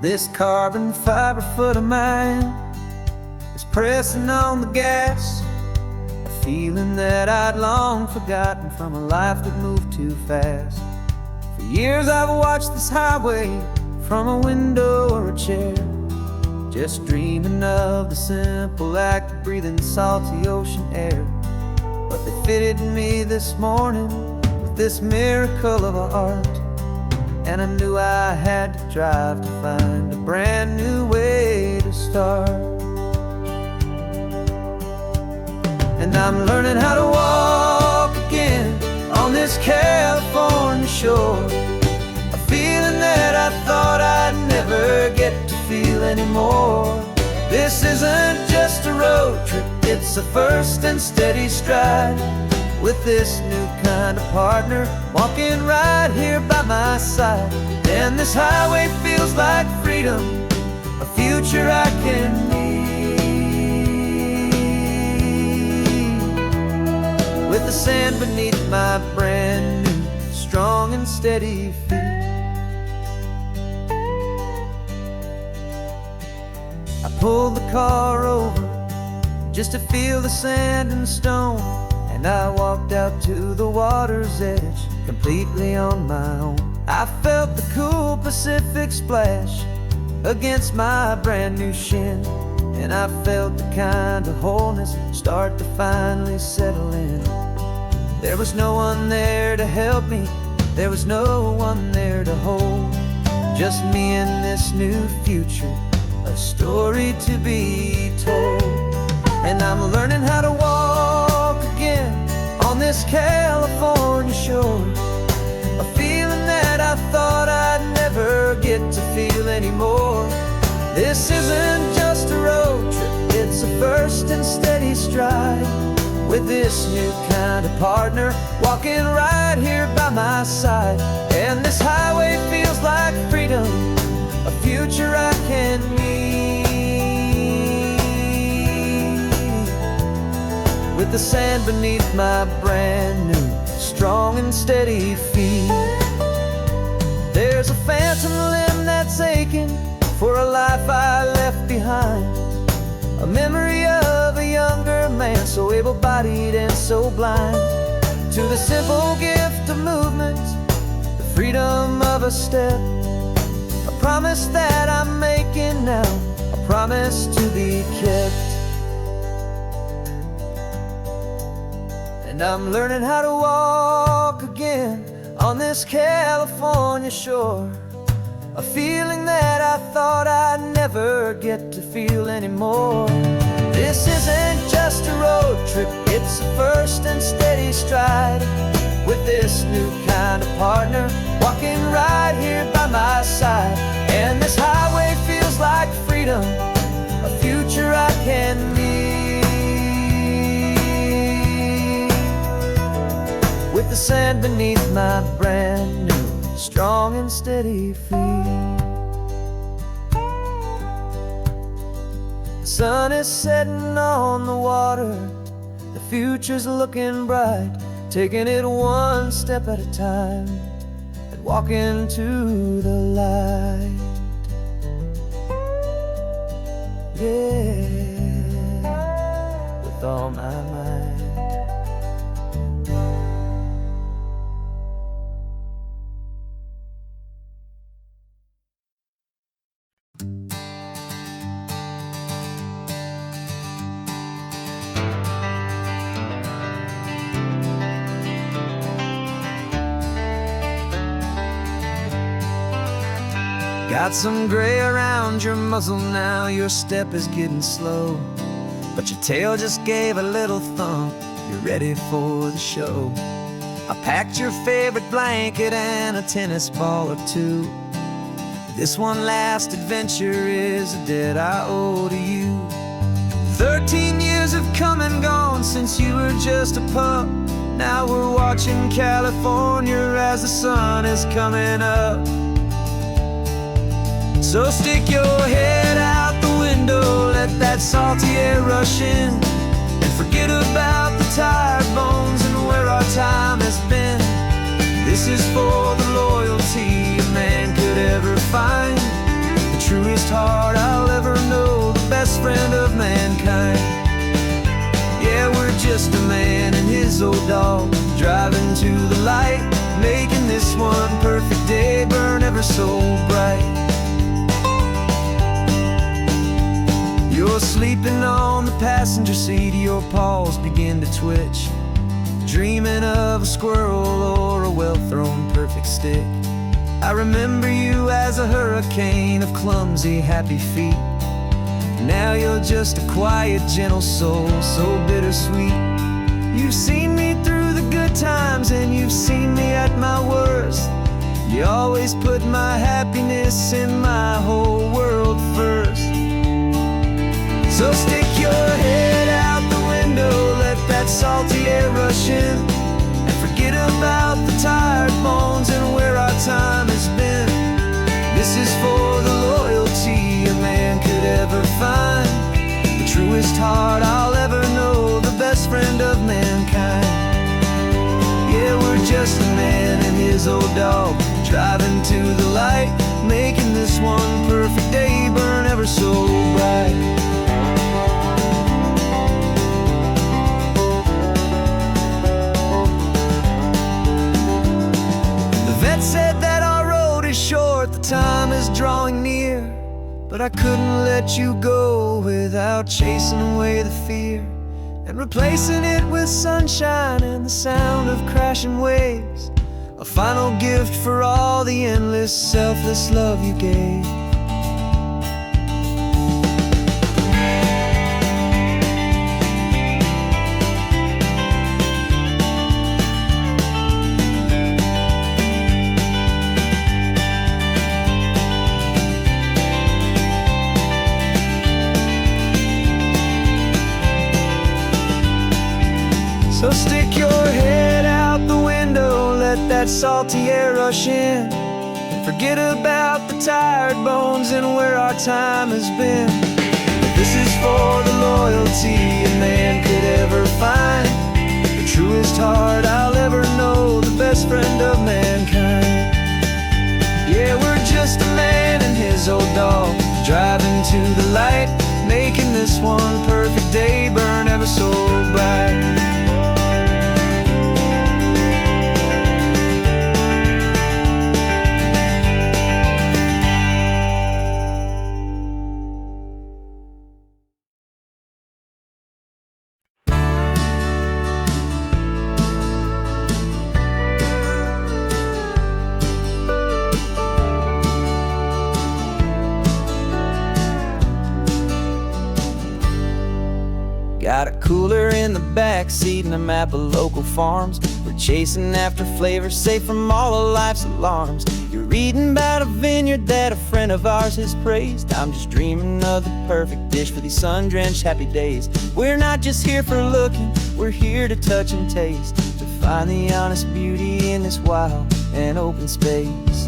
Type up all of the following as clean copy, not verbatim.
This carbon fiber foot of mine is pressing on the gas, a feeling that I'd long forgotten from a life that moved too fast. For years I've watched this highway from a window or a chair, just dreaming of the simple act of breathing salty ocean air. But they fitted me this morning with this miracle of art, and I knew I had to drive to find a brand new way to start. And I'm learning how to walk again on this California shore, a feeling that I thought I'd never get to feel anymore. This isn't just a road trip, it's a first and steady stride, with this new kind of partner walking right here by my side. And this highway feels like freedom, a future I can need, with the sand beneath my brand new strong and steady feet. I pulled the car over just to feel the sand and stone, and I walked out to the water's edge completely on my own. I felt the cool Pacific splash against my brand new shin, and I felt the kind of wholeness start to finally settle in. There was no one there to help me, there was no one there to hold, just me and this new future, a story to be told. And I'm learning how to walk again on this California shore, a feeling that I thought I'd never get to feel anymore. This isn't just a road trip, it's a first and steady stride, with this new kind of partner walking right here by my side. And this highway feels like freedom, a future I can need, with the sand beneath my brand new strong and steady feet. There's a phantom limb that's aching for a life I left behind, a memory of a younger man so able-bodied and so blind, to the simple gift of movement, the freedom of a step, a promise that I'm making now, a promise to be kept. And I'm learning how to walk again on this California shore, a feeling that I thought I'd never get to feel anymore. This isn't just a road trip, it's a first and steady stride, with this new kind of partner walking right here by my side. And this highway feels like freedom, a future I can need, with the sand beneath my brand new strong and steady feet. The sun is setting on the water, the future's looking bright, taking it one step at a time and walking to the light. Yeah, with all my might. Got some gray around your muzzle now, your step is getting slow, but your tail just gave a little thump, you're ready for the show. I packed your favorite blanket and a tennis ball or two. This one last adventure is a debt I owe to you. 13 years have come and gone since you were just a pup. Now we're watching California as the sun is coming up. So stick your head out the window, let that salty air rush in, and forget about the tired bones and where our time has been. This is for the loyalty a man could ever find, the true just a man and his old dog, driving to the light, making this one perfect day burn ever so bright. You're sleeping on the passenger seat, your paws begin to twitch, dreaming of a squirrel or a well-thrown perfect stick. I remember you as a hurricane of clumsy, happy feet. Now you're just a quiet, gentle soul, so bittersweet. You've seen me through the good times and you've seen me at my worst. You always put my happiness and my whole world first. So stick your head out the window, let that salty air rush in, and forget about the tired bones and where our time has been. This is for the loyalty a man could ever find, the truest heart I'll ever know, the best friend of mankind. Yeah, we're just a man and his old dog, driving to the light, making this one perfect day burn ever so bright. The vet said that our road is short, the time is drawing near, but I couldn't let you go without chasing away the fear and replacing it with sunshine and the sound of crashing waves, a final gift for all the endless, selfless love you gave. So stick your head out the window, let that salty air rush in, and forget about the tired bones and where our time has been. This is for the loyalty a man could ever find, the truest heart I'll ever know, the best friend of mankind. Yeah, we're just a man and his old dog, driving to the light, making this one perfect day burn ever so bright. Got a cooler in the back seat and a map of local farms. We're chasing after flavors safe from all of life's alarms. You're reading about a vineyard that a friend of ours has praised. I'm just dreaming of the perfect dish for these sun-drenched happy days. We're not just here for looking, we're here to touch and taste, to find the honest beauty in this wild and open space.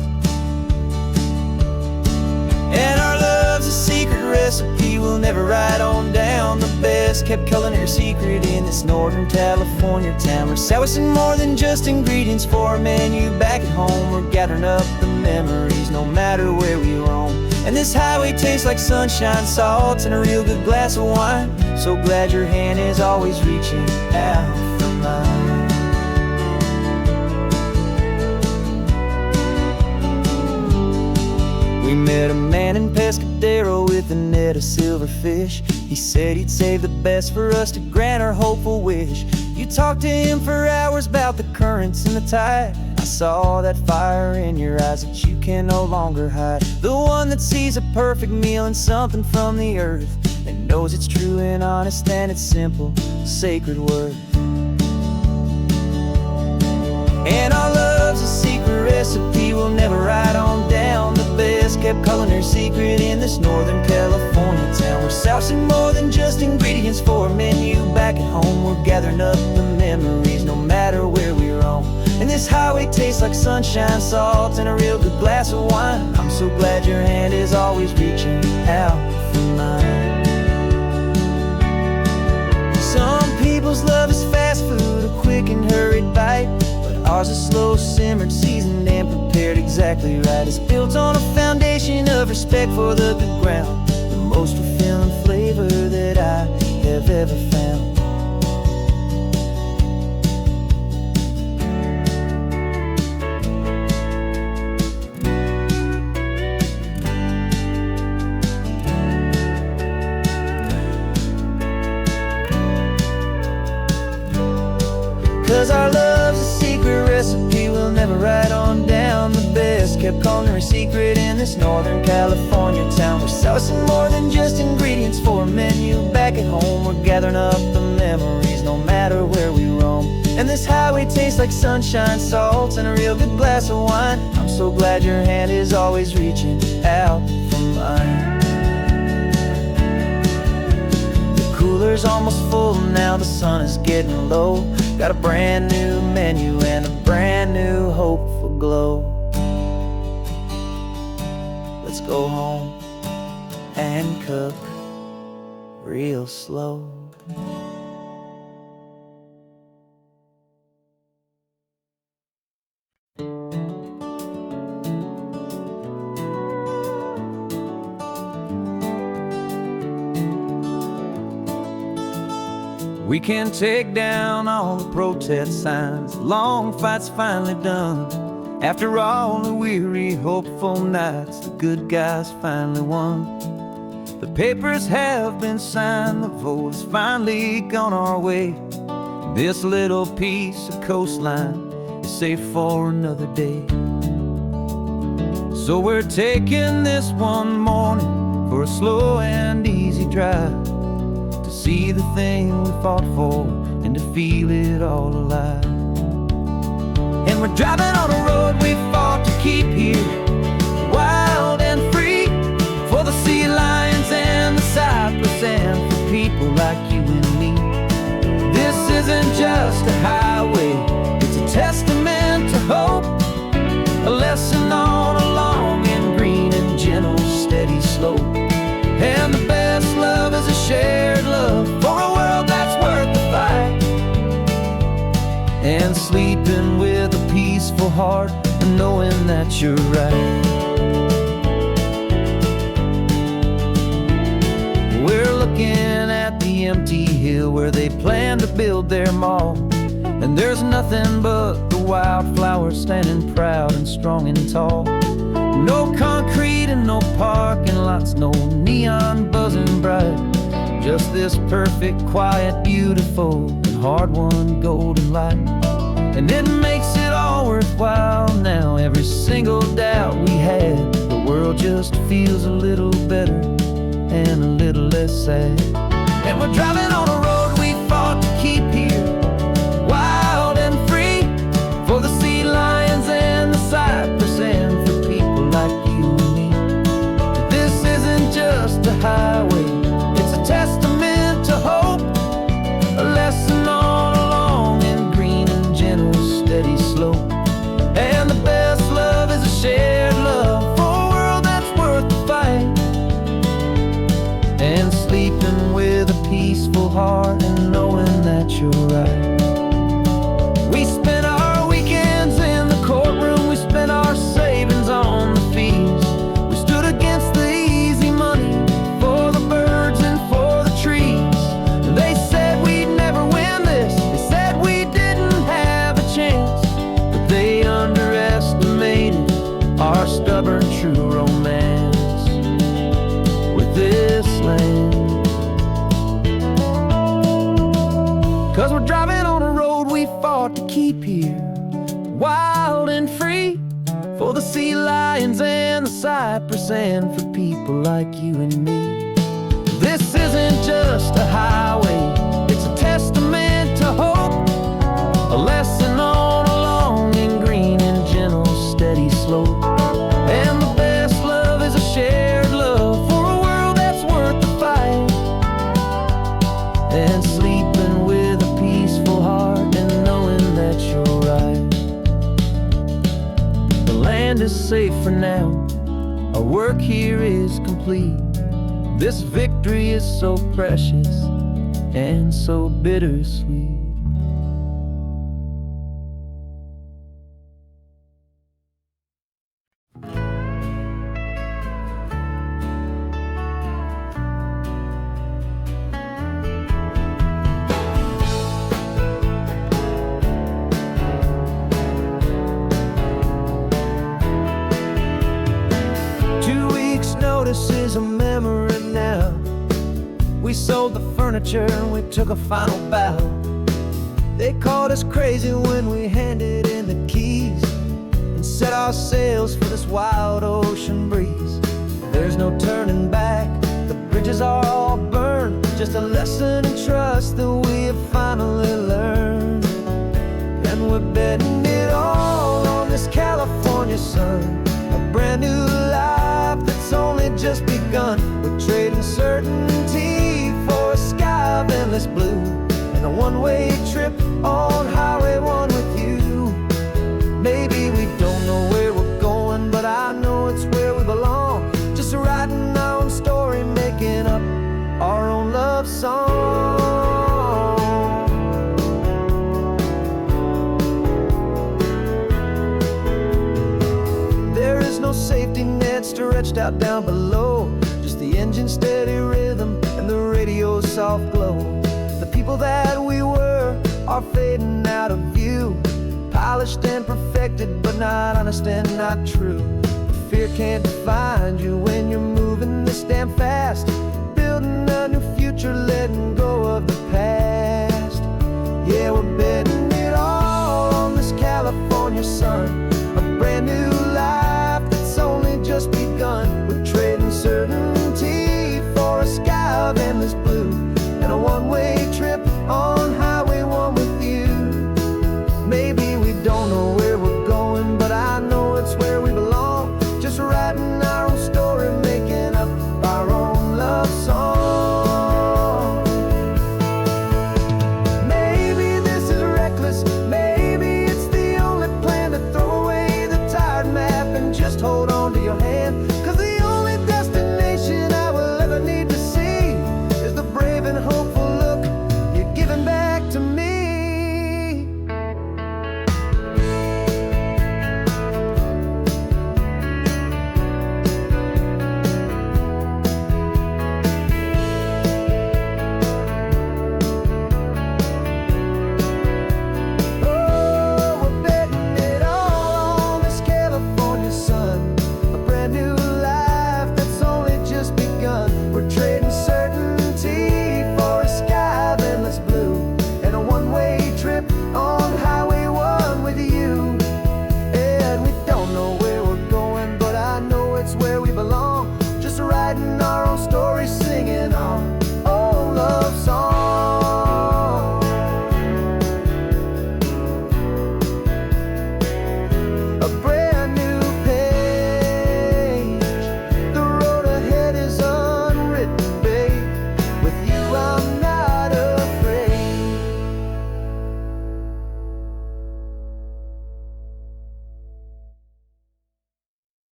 And our love's a secret recipe we'll never write on down, the best kept culinary secret in this Northern California town. We're sourcing more than just ingredients for a menu back at home. We're gathering up the memories no matter where we roam. And this highway tastes like sunshine, salt, and a real good glass of wine. So glad your hand is always reaching out for mine. We met a man in Pescadero with a net of silverfish. He said he'd save the best for us to grant our hopeful wish. You talked to him for hours about the currents and the tide. I saw that fire in your eyes that you can no longer hide. The one that sees a perfect meal in something from the earth, and knows it's true and honest and it's simple, sacred worth. And our love's a secret recipe we'll never write on down, the best kept culinary secret in this Northern California town. We're sourcing more than just ingredients for a menu back at home. We're gathering up the memories no matter where we roam. And this highway tastes like sunshine, salt, and a real good glass of wine. I'm so glad your hand is always reaching out for mine. Some people's love is fast food, a quick and hurried bite, but ours is slow simmered, seasoned, and prepared exactly right. It's built on a foundation of respect for the good ground, the most fulfilling flavor that I have ever found. 'Cause our love's a secret recipe we'll never write on down. The best kept culinary secret in this Northern California town. We're sourcing more than just ingredients for a menu. Back at home we're gathering up the memories no matter where we roam. And this highway tastes like sunshine, salts, and a real good glass of wine. I'm so glad your hand is always reaching out for mine. The cooler's almost full now, the sun is getting low. Got a brand new menu and a brand new hopeful glow. Let's go home and cook real slow. We can take down all the protest signs. Long fight's finally done. After all the weary, hopeful nights, the good guys finally won. The papers have been signed, the vote has finally gone our way. This little piece of coastline is safe for another day. So we're taking this one morning for a slow and easy drive, to see the thing we fought for and to feel it all alive. And we're driving on a road we fought to keep here, wild and free, for the sea lions and the cypress and for people like you and me. This isn't just a highway, it's a testament to hope, a lesson on a long and green and gentle steady slope. And the best love is a shared love for a world that's worth the fight, and sleeping with a peaceful heart and knowing that you're right. We're looking at the empty hill where they plan to build their mall, and there's nothing but the wildflowers standing proud and strong and tall. No concrete and no parking lots, no neon buzzing bright, just this perfect, quiet, beautiful, and hard-won golden light. And it makes it all worthwhile now, every single doubt we had. The world just feels a little better and a little less sad. And we're driving on a road we fought to keep here, wild and free, for the sea lions and the cypress and for people like you and me. This isn't just a highway, it's a testament to hope, a lesson on a long and green and gentle steady slope. And the best love is a shared love for a world that's worth the fight, and sleeping with a peaceful heart and knowing that you're right. We spent our weekends in the courtroom, we spent our savings on the fees. We stood against the easy money for the birds and for the trees. They said we'd never win this, they said we didn't have a chance, but they underestimated our stubborn true romance with this land. 'Cause we're driving on a road we fought to keep here, wild and free, for the sea lions and the cypress and for people like you and me. This isn't just a highway, it's a testament to hope, a lesson on a long and green and gentle steady slope. And the best love is a shared love for a world that's worth the fight, and sleeping with a peaceful heart and knowing that you're right. The land is safe for now, our work here is complete. This victory is so precious and so bittersweet. This is a memory now. We sold the furniture and we took a final bow. They called us crazy when we handed in the keys and set our sails for this wild ocean breeze. There's no turning back, the bridges are all burned, just a lesson in trust that we have finally learned. And we're betting it all on this California sun, a brand new life that's only just begun. We're trading certainty for a sky of endless blue, and a one-way trip on Highway 1 with you. Maybe we don't know where we're going, but I know it's where we belong. Just writing our own story, making up our own love song. There is no safety net stretched out down below, just the engine's steady rhythm and the radio's soft glow. The people that we were are fading out of view, polished and perfected, but not honest and not true. Fear can't define you when you're moving this damn fast, building a new future, letting go of the past. Yeah, we're betting it all on this California sun, a brand new life that's only just begun. We're trading certainty for a sky of endless blue, and a one-way trip on Highway 1 with you. Maybe we don't know where we're going, but I know it's where we belong. Just writing our own story, making up our own love song. Maybe this is reckless, maybe it's the only plan to throw away the tired map and just hold on to your hand. 'Cause the only destination I will ever need to see is the brave and hopeful look you're giving back to me.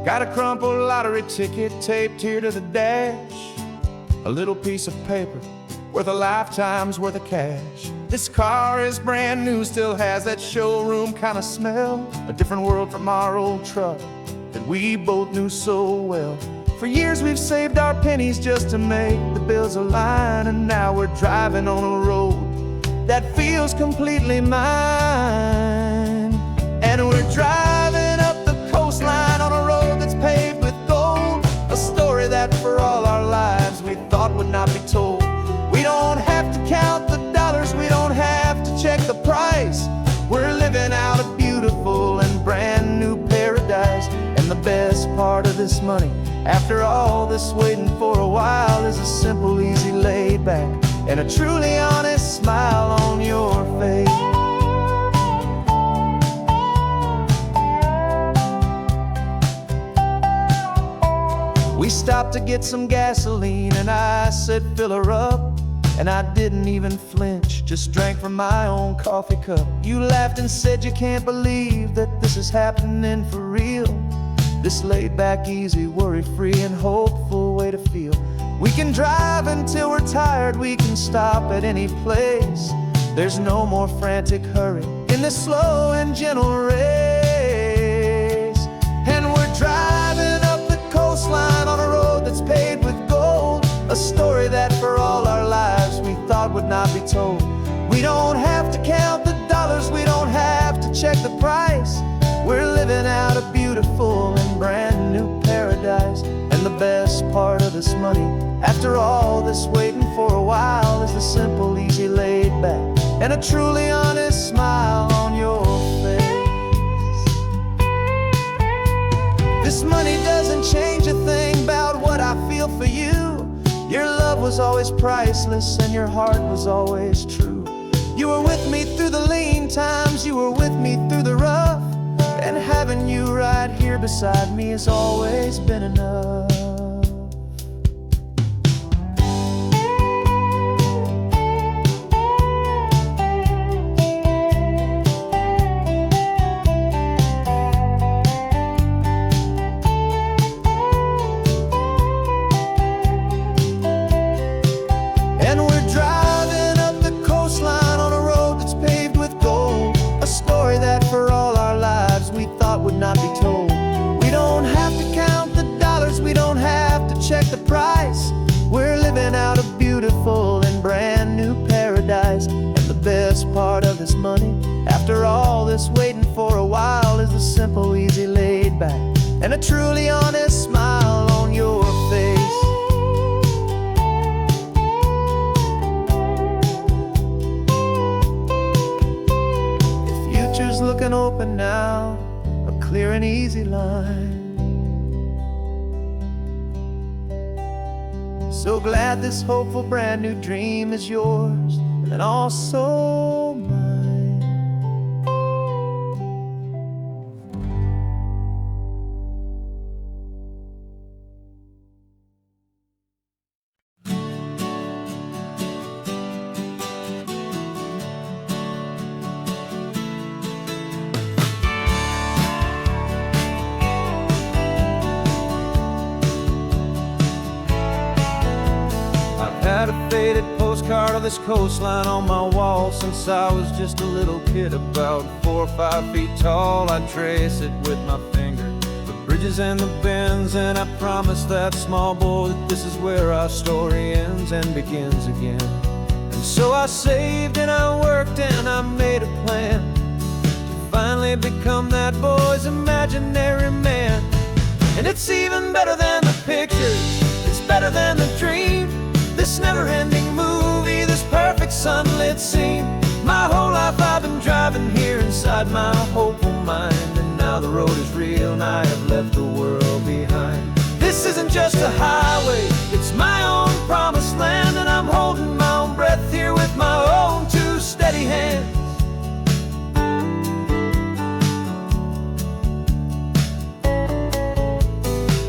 Got a crumpled lottery ticket taped here to the dash, a little piece of paper worth a lifetime's worth of cash. This car is brand new, still has that showroom kind of smell, a different world from our old truck that we both knew so well. For years we've saved our pennies just to make the bills align, and now we're driving on a road that feels completely mine. And we're driving up the coastline on a road that's paved with gold, a story that for all our lives we thought would not be told. We don't have to count the dollars, we don't have to check the price. We're living out a beautiful and brand new paradise. And the best part of this money, after all this waiting for a while, is a simple, easy, laid back, and a truly honest smile on your face. We stopped to get some gasoline, and I said, fill her up. And I didn't even flinch, just drank from my own coffee cup. You laughed and said you can't believe that this is happening for real. This laid back, easy, worry-free and hopeful way to feel. We can drive until we're tired, we can stop at any place. There's no more frantic hurry in this slow and gentle race. And we're driving up the coastline on a road that's paved with gold, a story that for all our lives thought would not be told. We don't have to count the dollars, we don't have to check the price. We're living out a beautiful and brand new paradise. And the best part of this money, after all this waiting for a while, is the simple, easy, laid back, and a truly honest smile on your face. This money doesn't change a thing about what I feel for you. Your love was always priceless and your heart was always true. You were with me through the lean times, you were with me through the rough, and having you right here beside me has always been enough. And we're driving up the coastline on a road that's paved with gold, a story that for all our lives we thought would not be told. We don't have to count the dollars, we don't have to check the price. We're living out a beautiful and brand new paradise. And the best part of this money, after all this waiting for a while, is the simple, easy, laid back, and a truly honest smile on your face. Future's looking open now, a clear and easy line. So glad this hopeful brand new dream is yours and also mine. Had a faded postcard of this coastline on my wall since I was just a little kid, about 4 or 5 feet tall. I trace it with my finger, the bridges and the bends, and I promise that small boy that this is where our story ends and begins again. And so I saved and I worked and I made a plan to finally become that boy's imaginary man. And it's even better than the pictures, it's better than the dream, this never-ending movie, this perfect sunlit scene. My whole life I've been driving here inside my hopeful mind, and now the road is real and I have left the world behind. This isn't just a highway, it's my own promised land, and I'm holding my own breath here with my own 2 steady hands.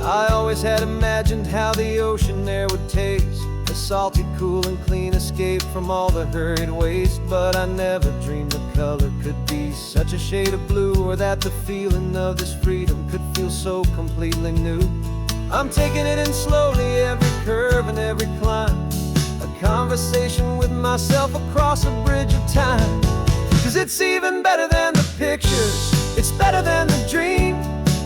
I always had imagined how the ocean there would taste, a salty, cool and clean escape from all the hurried waste. But I never dreamed the color could be such a shade of blue, or that the feeling of this freedom could feel so completely new. I'm taking it in slowly, every curve and every climb, a conversation with myself across a bridge of time. 'Cause it's even better than the pictures, it's better than the dream,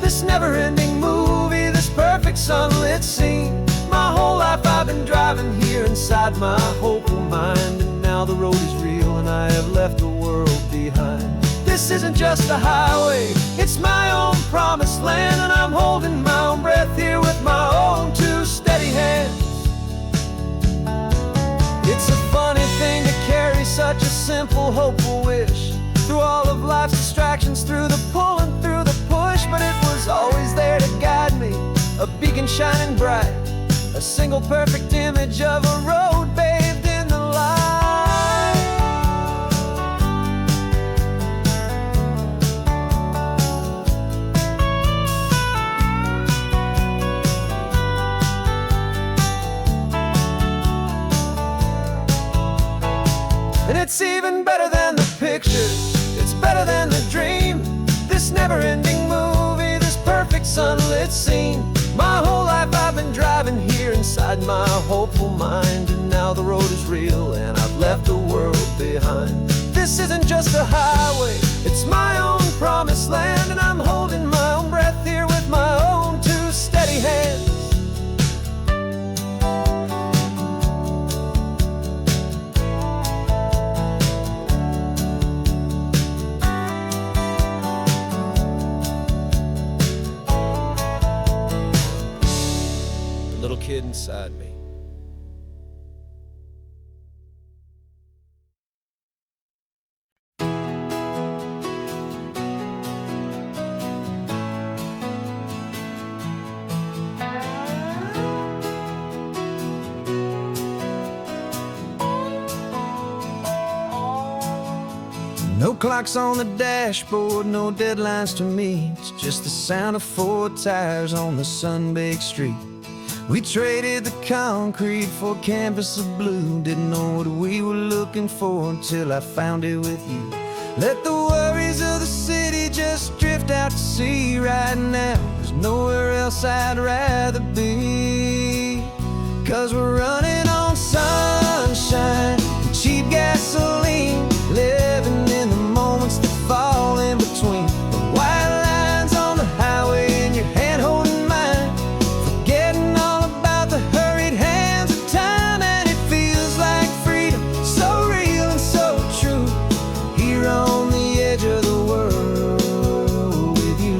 this never-ending movie, this perfect sunlit scene. My whole life I've been driving here inside my hopeful mind, and now the road is real and I have left the world behind. This isn't just a highway, it's my own promised land, and I'm holding my own breath here with my own 2 steady hands. It's a funny thing to carry such a simple, hopeful wish through all of life's distractions, through the pull and through the push, but it was always there to guide me, a beacon shining bright, a single perfect image of a road bathed in the light. And it's even better than the pictures, it's better than the dream, this never-ending movie, this perfect sunlit scene. My whole life I've been driving here inside my hopeful mind, and now the road is real and I've left the world behind. This isn't just a highway, it's my own promised land, and I'm holding my own breath here with my own 2 steady hands. beside me. No clocks on the dashboard, no deadlines to meet. It's just the sound of 4 tires on the sun-baked street. We traded the concrete for a canvas of blue. Didn't know what we were looking for until I found it with you. Let the worries of the city just drift out to sea right now. There's nowhere else I'd rather be. 'Cause we're running on sunshine and cheap gasoline, living in the moments that fall in between. The white lines on the highway and your hand holding mine, forgetting all about the hurried hands of time. And it feels like freedom, so real and so true, here on the edge of the world with you.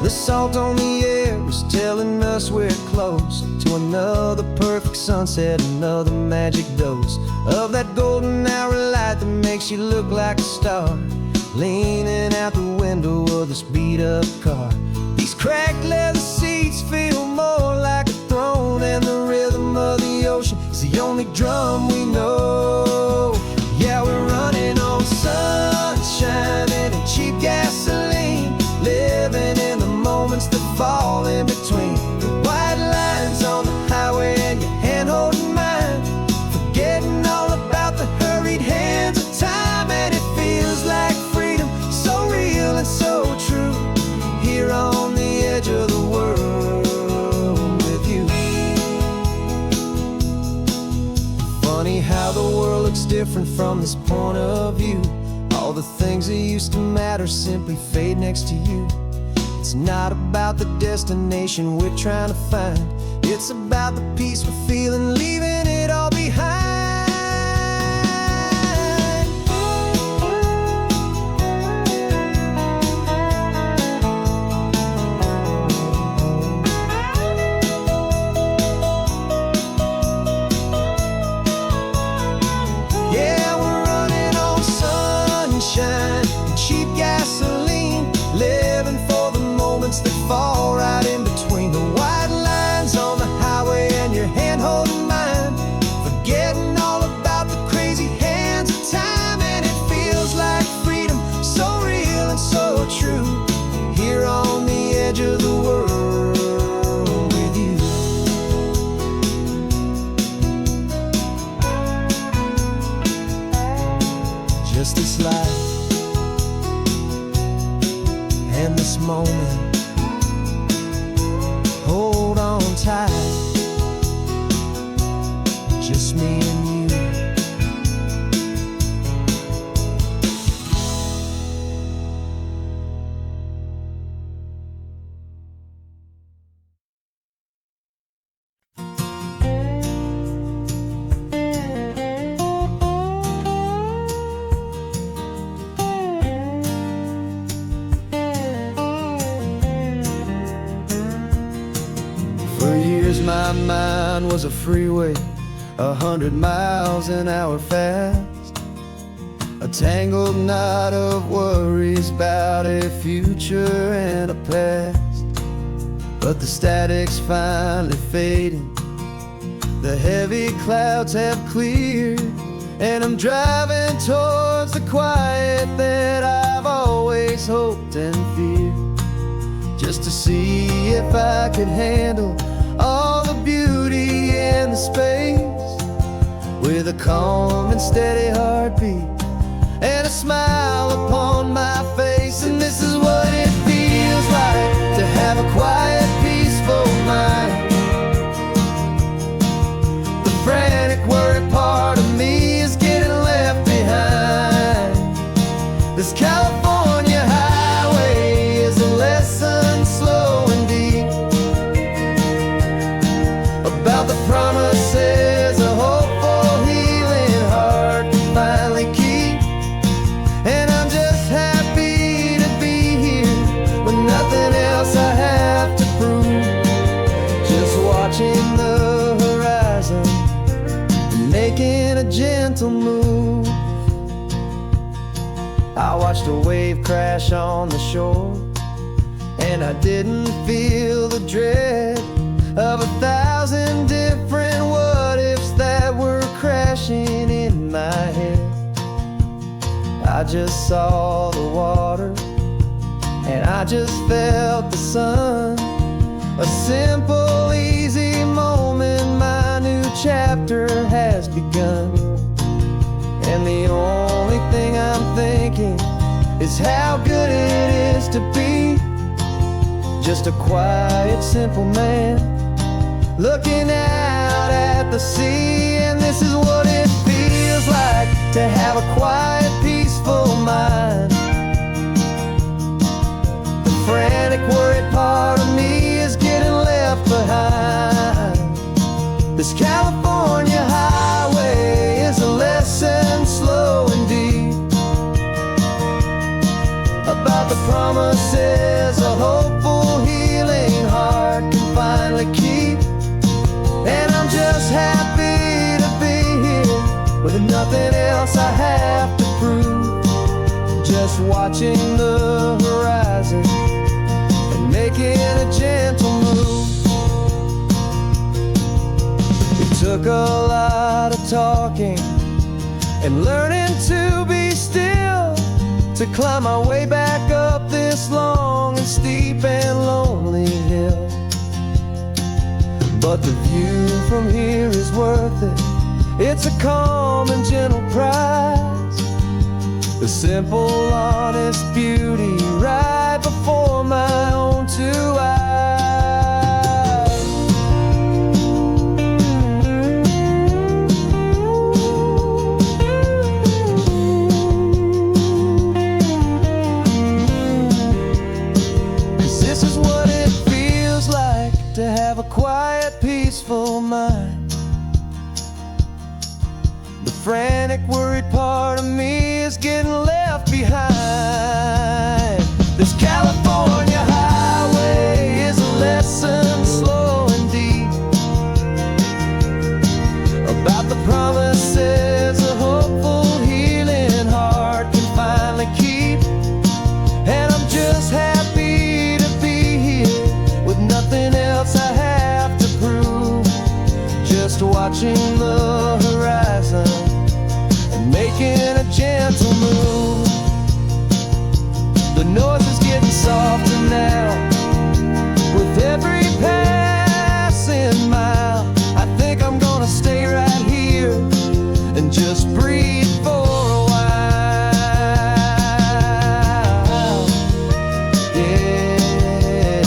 The salt on the air was telling us we're close to another perfect sunset, another magic dose of that golden hour light that makes you look like a star, leaning out the window of this beat-up car. These cracked leather seats feel more like a throne, and the rhythm of the ocean is the only drum we know. Yeah, we're running on sunshine and cheap gasoline, living in the moments that fall in between. The white lines on the highway and your hand holding mine, forgetting all about the hurried hands of time. And it feels like freedom, so real and so true, here on the edge of the world with you. Funny how the world looks different from this point of view. All the things that used to matter simply fade next to you. It's not about the destination we're trying to find, it's about the peace we're feeling, leaving it all behind. Yeah, we're running on sunshine and cheap gasoline, living for the moments that fall right in between. The white lines on the highway and your hand holding mine, forgetting all about the crazy hands of time. And it feels like freedom, so real and so true, here on the edge of the world with you. Just this life and this moment, hold on tight, just me and you. For years my mind was a freeway, 100 miles an hour fast, a tangled knot of worries about a future and a past. But the static's finally fading, the heavy clouds have cleared, and I'm driving towards the quiet that I've always hoped and feared, just to see if I could handle all the beauty and the space, with a calm and steady heartbeat and a smile upon my face. And this is what it feels like to have a quiet, peaceful mind. The frantic, worried part of me is getting left behind. This California highway is a lesson slow and deep about the promises a hopeful, healing heart can finally keep. And I'm just happy gentle move. I watched a wave crash on the shore, and I didn't feel the dread of 1,000 different what-ifs that were crashing in my head. I just saw the water, and I just felt the sun. A simple, easy moment, my new chapter has begun. And the only thing I'm thinking is how good it is to be just a quiet, simple man looking out at the sea. And this is what it feels like to have a quiet, peaceful mind. The frantic, worried part of me is getting left behind. This California highway is a lesson, slow and deep, about the promises a hopeful, healing heart can finally keep. And I'm just happy to be here with nothing else I have to prove, just watching the horizon and making a gentle move. It took a lot of talking and learning to be still to climb my way back up this long and steep and lonely hill. But the view from here is worth it. It's a calm and gentle prize, the simple, honest beauty right before my own two eyes. 'Cause this is what it feels like to have a quiet, peaceful mind. The frantic, worried part of me is getting left behind. This California highway is a lesson, slow and deep, about the promises a hopeful, healing heart can finally keep. And I'm just happy to be here with nothing else I have to prove, just watching the horizon and making a gentle move. The noise is getting softer now with every passing mile. I think I'm gonna stay right here and just breathe for a while. Yeah,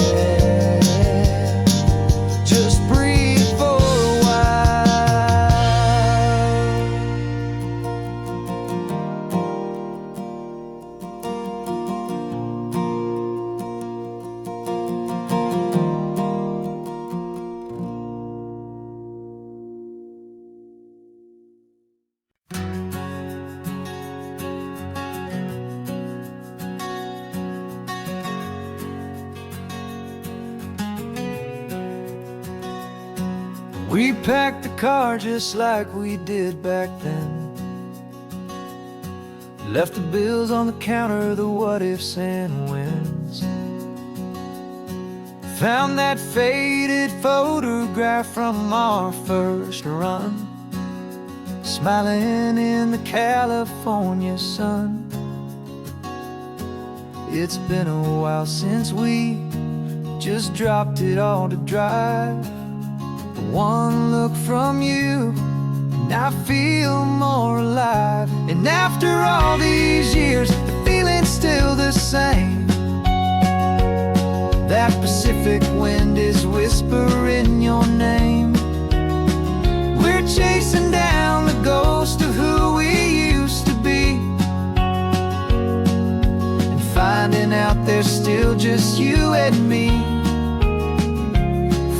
just breathe for a while. We packed the car just like we did back then, left the bills on the counter, the what-ifs and whens. Found that faded photograph from our first run, smiling in the California sun. It's been a while since we just dropped it all to drive. One look from you and I feel more alive. And after all these years, the feeling's still the same. That Pacific wind is whispering your name. We're chasing down the ghost of who we used to be, and finding out there's still just you and me.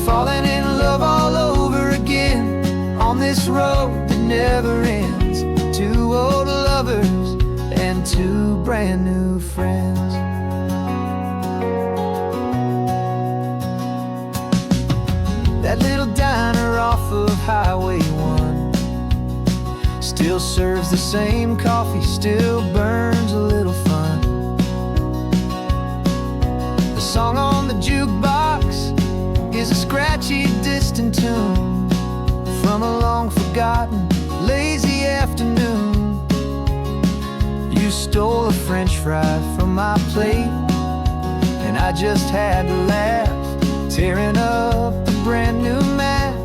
Falling in love all over again on this road that never ends. Two old lovers and two brand new friends. That little diner off of Highway 1 still serves the same coffee, still burns a little fun. The song on the jukebox is a scratchy, distant tune from a long forgotten, lazy afternoon. You stole a French fry from my plate, and I just had to laugh, tearing up the brand new map.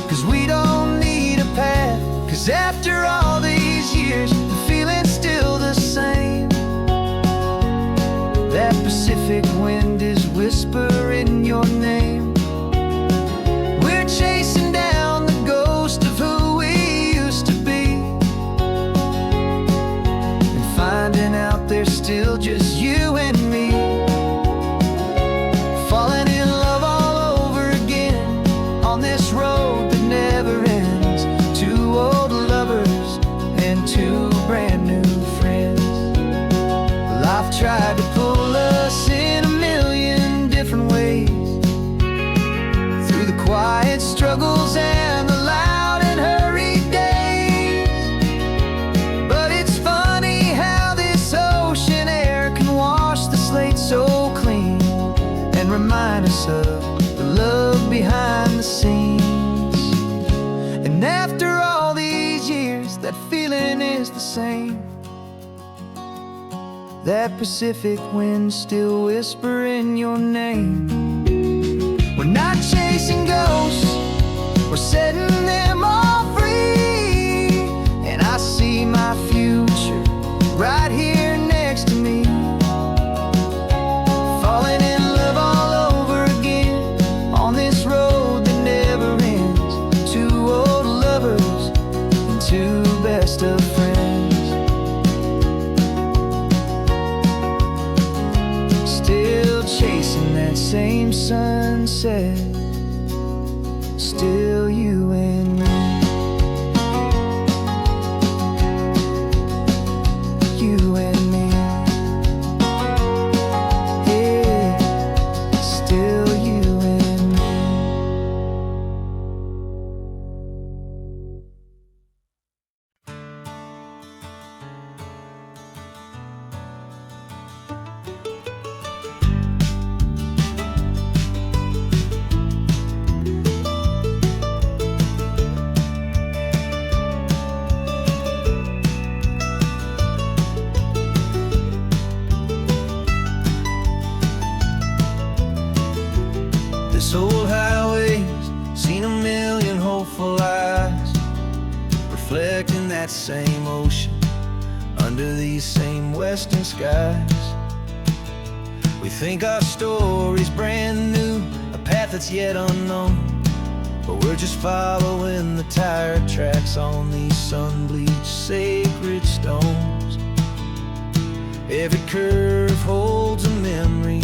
'Cause we don't need a path, 'cause after all these years, the feeling's still the same. That Pacific wind is whispering your name. We're chasing down the ghost of who we used to be, and finding out there's still just you and me. Falling in love all over again on this road that never ends. Two old lovers and two brand new friends. Life tried to pull us in a million different ways, through the quiet struggles and the loud and hurried days. But it's funny how this ocean air can wash the slate so clean, and remind us of the love behind the scenes. And after all these years, that feeling is the same. That Pacific wind still whispering your name. We're not chasing ghosts, we're setting them all free. And I see my future right here next to me, falling in love all over again on this road that never ends. Two old lovers and two best of friends, still chasing that same sunset, still you and me. You and me, yeah, still you and me. This old highway's seen a million hopeful eyes, reflecting that same ocean under these same western skies. We think our story's brand new, a path that's yet unknown, but we're just following the tire tracks on these sun-bleached sacred stones. Every curve holds a memory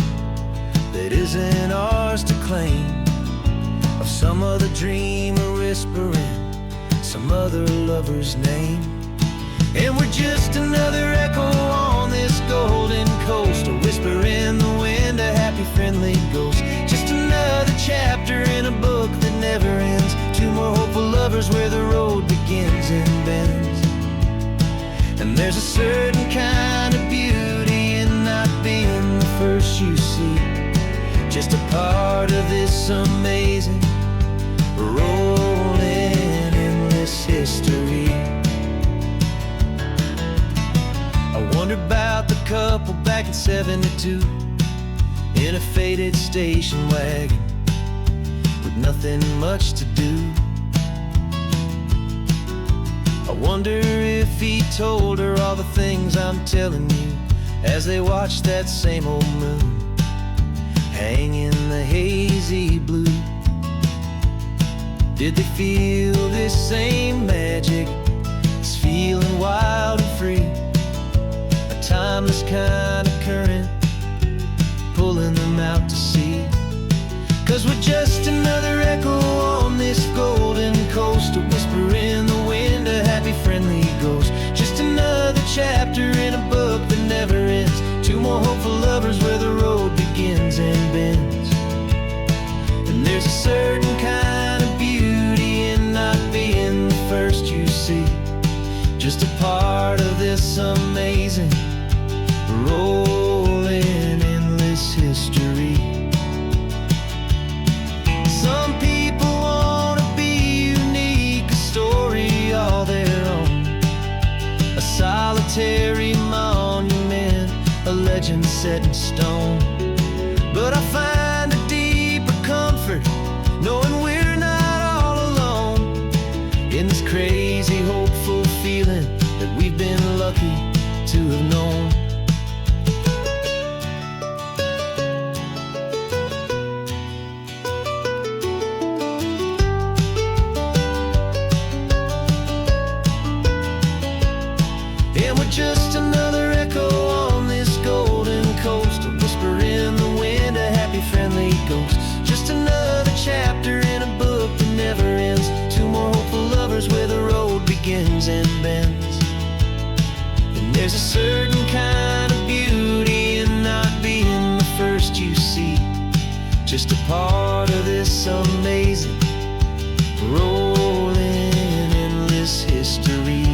that isn't ours to claim, of some other dreamer whispering some other lover's name. And we're just another echo on this golden coast, a whisper in the wind, a happy friendly ghost. Just another chapter in a book that never ends. Two more hopeful lovers where the road begins and bends. And there's a certain kind of beauty in not being the first you see, just a part of this amazing, rolling, endless history. I wonder about the couple back in '72 in a faded station wagon with nothing much to do. I wonder if he told her all the things I'm telling you as they watched that same old moon hang in the hazy blue. Did they feel this same magic, this feeling wild and free, a timeless kind of current pulling them out to sea? 'Cause we're just another echo on this golden coast, a whisper in the wind, a happy friendly ghost. Just another chapter in a book that never ends. Two more hopeful lovers where the road begins and bends. And there's a certain kind of beauty in not being the first you see, just a part of this amazing, rolling, endless history. Some people want to be unique, a story all their own, a solitary monument, a legend set in stone. But I find a deeper comfort knowing we're not all alone in this crazy, hopeful feeling that we've been lucky to have known. And we're just another echo on this golden coast, a whisper in the wind, a happy, friendly ghost. Just another chapter in a book that never ends. Two more hopeful lovers where the road begins and bends. And there's a certain kind of beauty in not being the first you see, just a part of this amazing, rolling, endless history.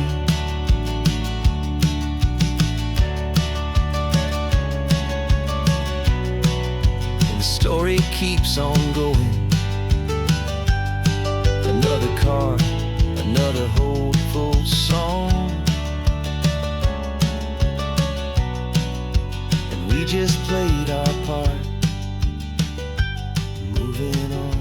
Story keeps on going. Another car, another hopeful song, and we just played our part, moving on.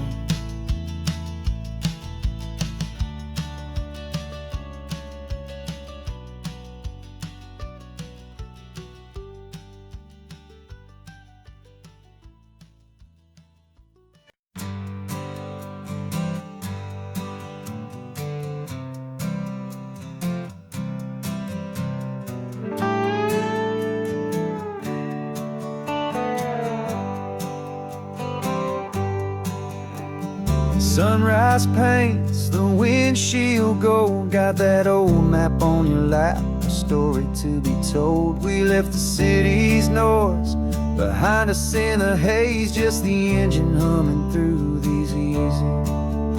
Sunrise paints the windshield gold. Got that old map on your lap, a story to be told. We left the city's noise behind us in the haze, just the engine humming through these easy,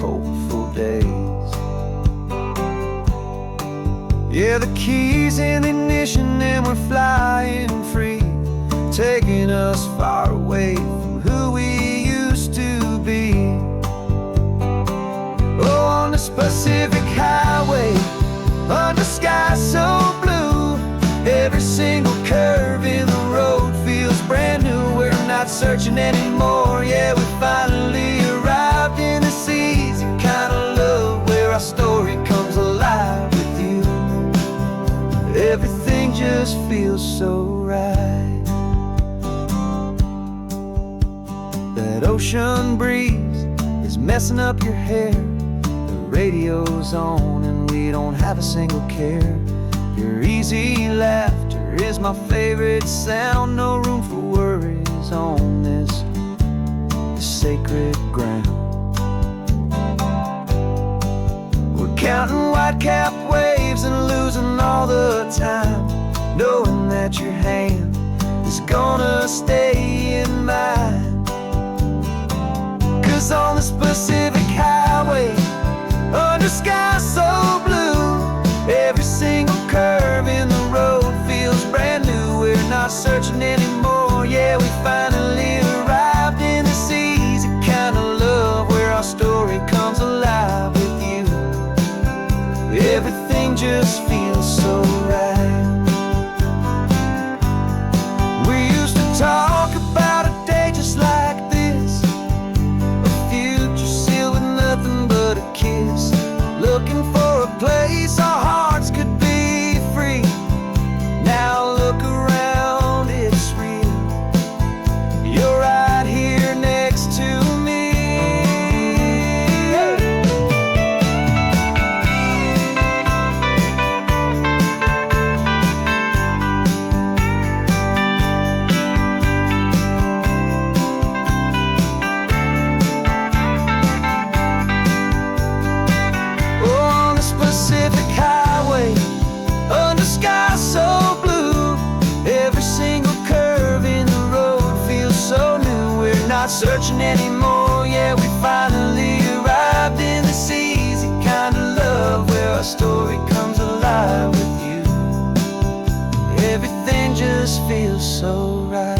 hopeful days. Yeah, the keys in the ignition and we're flying free, taking us far away from who we used to be. Oh, on this Pacific highway, under sky so blue, every single curve in the road feels brand new. We're not searching anymore, yeah, we finally arrived in this easy kind of love where our story comes alive with you. Everything just feels so right. That ocean breeze is messing up your hair, radio's on and we don't have a single care. Your easy laughter is my favorite sound. No room for worries on this sacred ground. We're counting white-capped waves and losing all the time, knowing that your hand is gonna stay in mine. 'Cause on this Pacific highway, under sky so blue, every single curve in the road feels brand new. We're not searching anymore, yeah, we finally arrived in this easy kind of love where our story comes alive with you. Everything just feels so right. We used to talk about a day just like this, a future sealed with nothing but a kiss, looking for a place our hearts could be free. Now look around, it's real. You're right here next to me. Searching anymore, yeah, we finally arrived in this easy kind of love where our story comes alive with so right.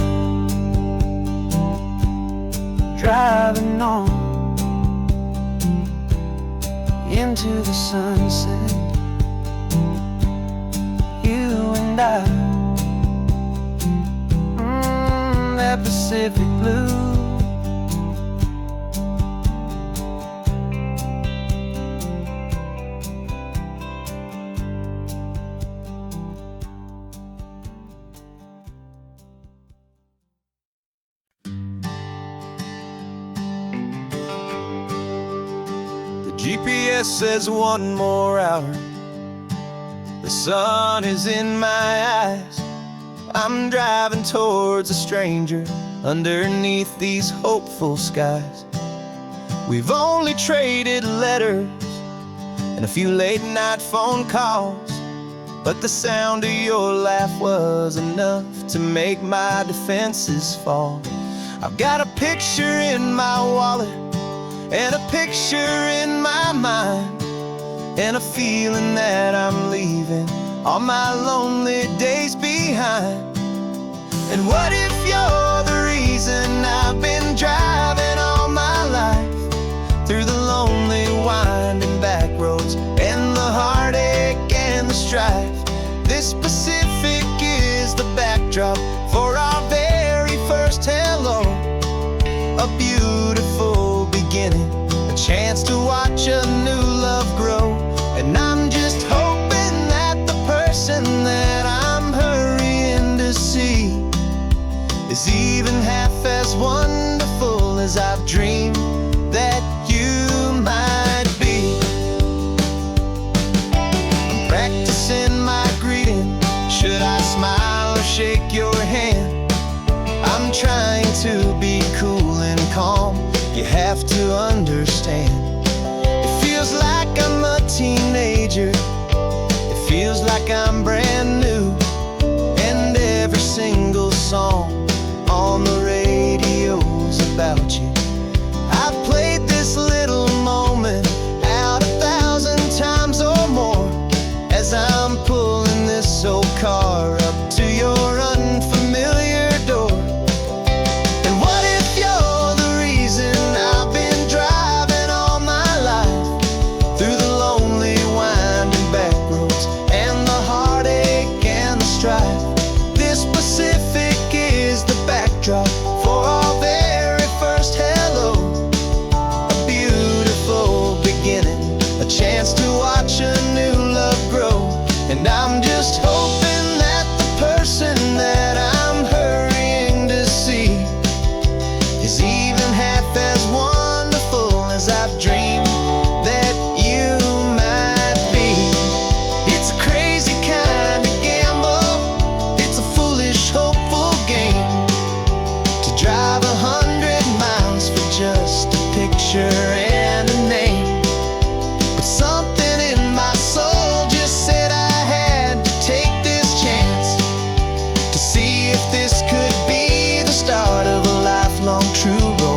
Driving on into the sunset, you and I, that Pacific blue. GPS says 1 more hour. The sun is in my eyes. I'm driving towards a stranger underneath these hopeful skies. We've only traded letters and a few late night phone calls, but the sound of your laugh was enough to make my defenses fall. I've got a picture in my wallet and a picture in my mind, and a feeling that I'm leaving all my lonely days behind. And what if you're the reason I've been driving all my life, through the lonely winding back roads and the heartache and the strife? This Pacific is the backdrop for our very first hello, a beautiful beginning, a chance to watch a new love grow. And I'm just hoping that the person that I'm hurrying to see is even half as wonderful as I've dreamed that you might be. I'm practicing my greeting. Should I smile or shake your hand? I'm trying to be cool and calm. You have to understand. It feels like I'm a teenager. It feels like I'm brand new. And every single song on the radio's about you. I've played this little moment out 1,000 times or more, as I'm pulling this old car up to your unfamiliar door. And what if you're the reason I've been driving all my life, through the lonely winding back roads and the heartache and the strife? This Pacific is the backdrop for our very first hello, a beautiful beginning, a chance to watch a new love grow. And I'm just hoping that the person that I'm hurrying to see is even half as wonderful as I've dreamed that you might be. It's a crazy kind of gamble, it's a foolish, hopeful game, to drive 100 miles for just a picture and a name. But something in my soul just said I had to take this chance, to see if this could be the start of a lifelong true romance.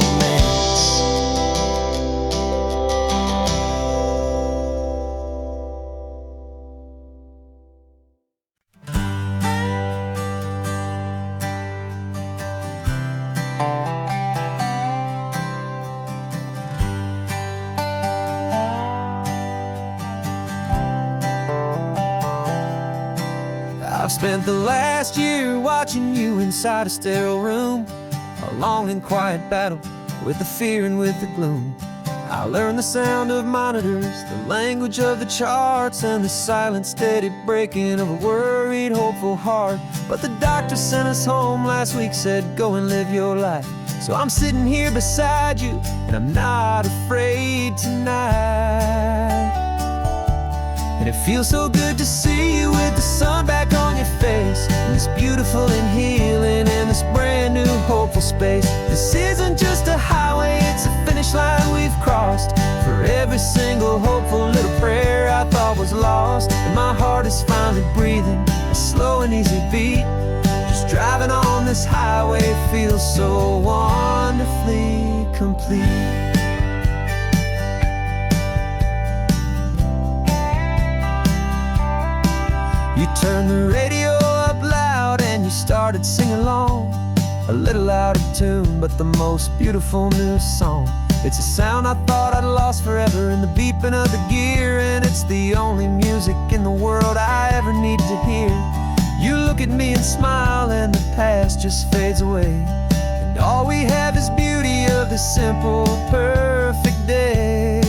I've spent the last year watching you inside a sterile room, a long and quiet battle with the fear and with the gloom. I learned the sound of monitors, the language of the charts, and the silent, steady breaking of a worried, hopeful heart. But the doctor sent us home last week, said go and live your life. So I'm sitting here beside you, and I'm not afraid tonight. And it feels so good to see you with the sun back on your face, and this beautiful and healing in this brand new hopeful space. This isn't just a highway, it's a finish line we've crossed. For every single hopeful little prayer I thought was lost, and my heart is finally breathing a slow and easy beat. Just driving on this highway feels so wonderfully complete. You turn the radio up loud and you start started singing along, a little out of tune, but the most beautiful new song. It's a sound I thought I'd lost forever in the beeping of the gear, and it's the only music in the world I ever need to hear. You look at me and smile, and the past just fades away, and all we have is beauty of this simple, perfect day.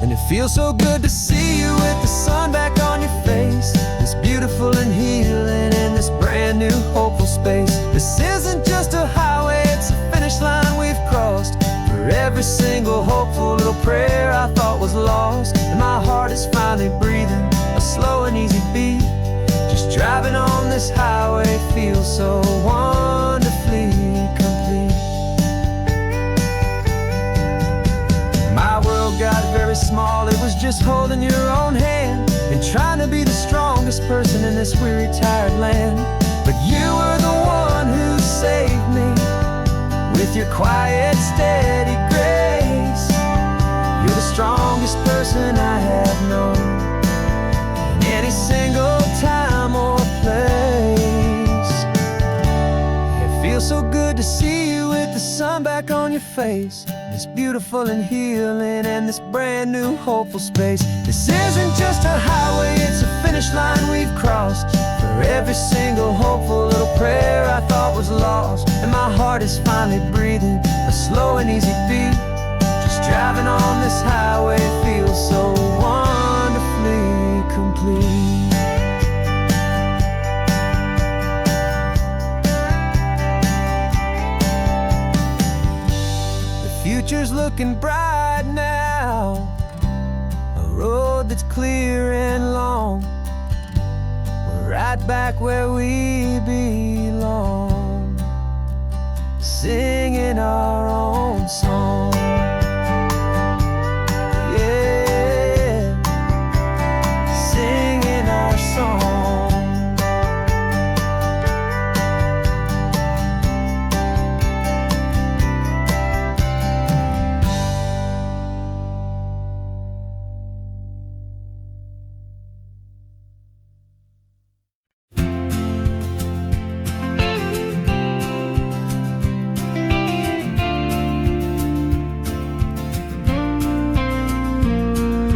And it feels so good to see you with the sun back on your face, this beautiful and healing in this brand new hopeful space. This isn't just a highway, it's a finish line we've crossed. For every single hopeful little prayer I thought was lost, and my heart is finally breathing a slow and easy beat. Just driving on this highway feels so wonderfully complete. My world got very small, it was just holding your own hand and trying to be the strongest person in this weary, tired land. But you were the one who saved me with your quiet, steady grace. You're the strongest person I have known in any single time or place. It feels so good to see you with the sun back on your face, this beautiful and healing and this brand new hopeful space. This isn't just a highway, it's a finish line we've crossed. For every single hopeful little prayer I thought was lost, and my heart is finally breathing a slow and easy beat. Just driving on this highway feels so wonderfully complete. Future's looking bright now, a road that's clear and long. We're right back where we belong, singing our own song. Yeah, singing our song.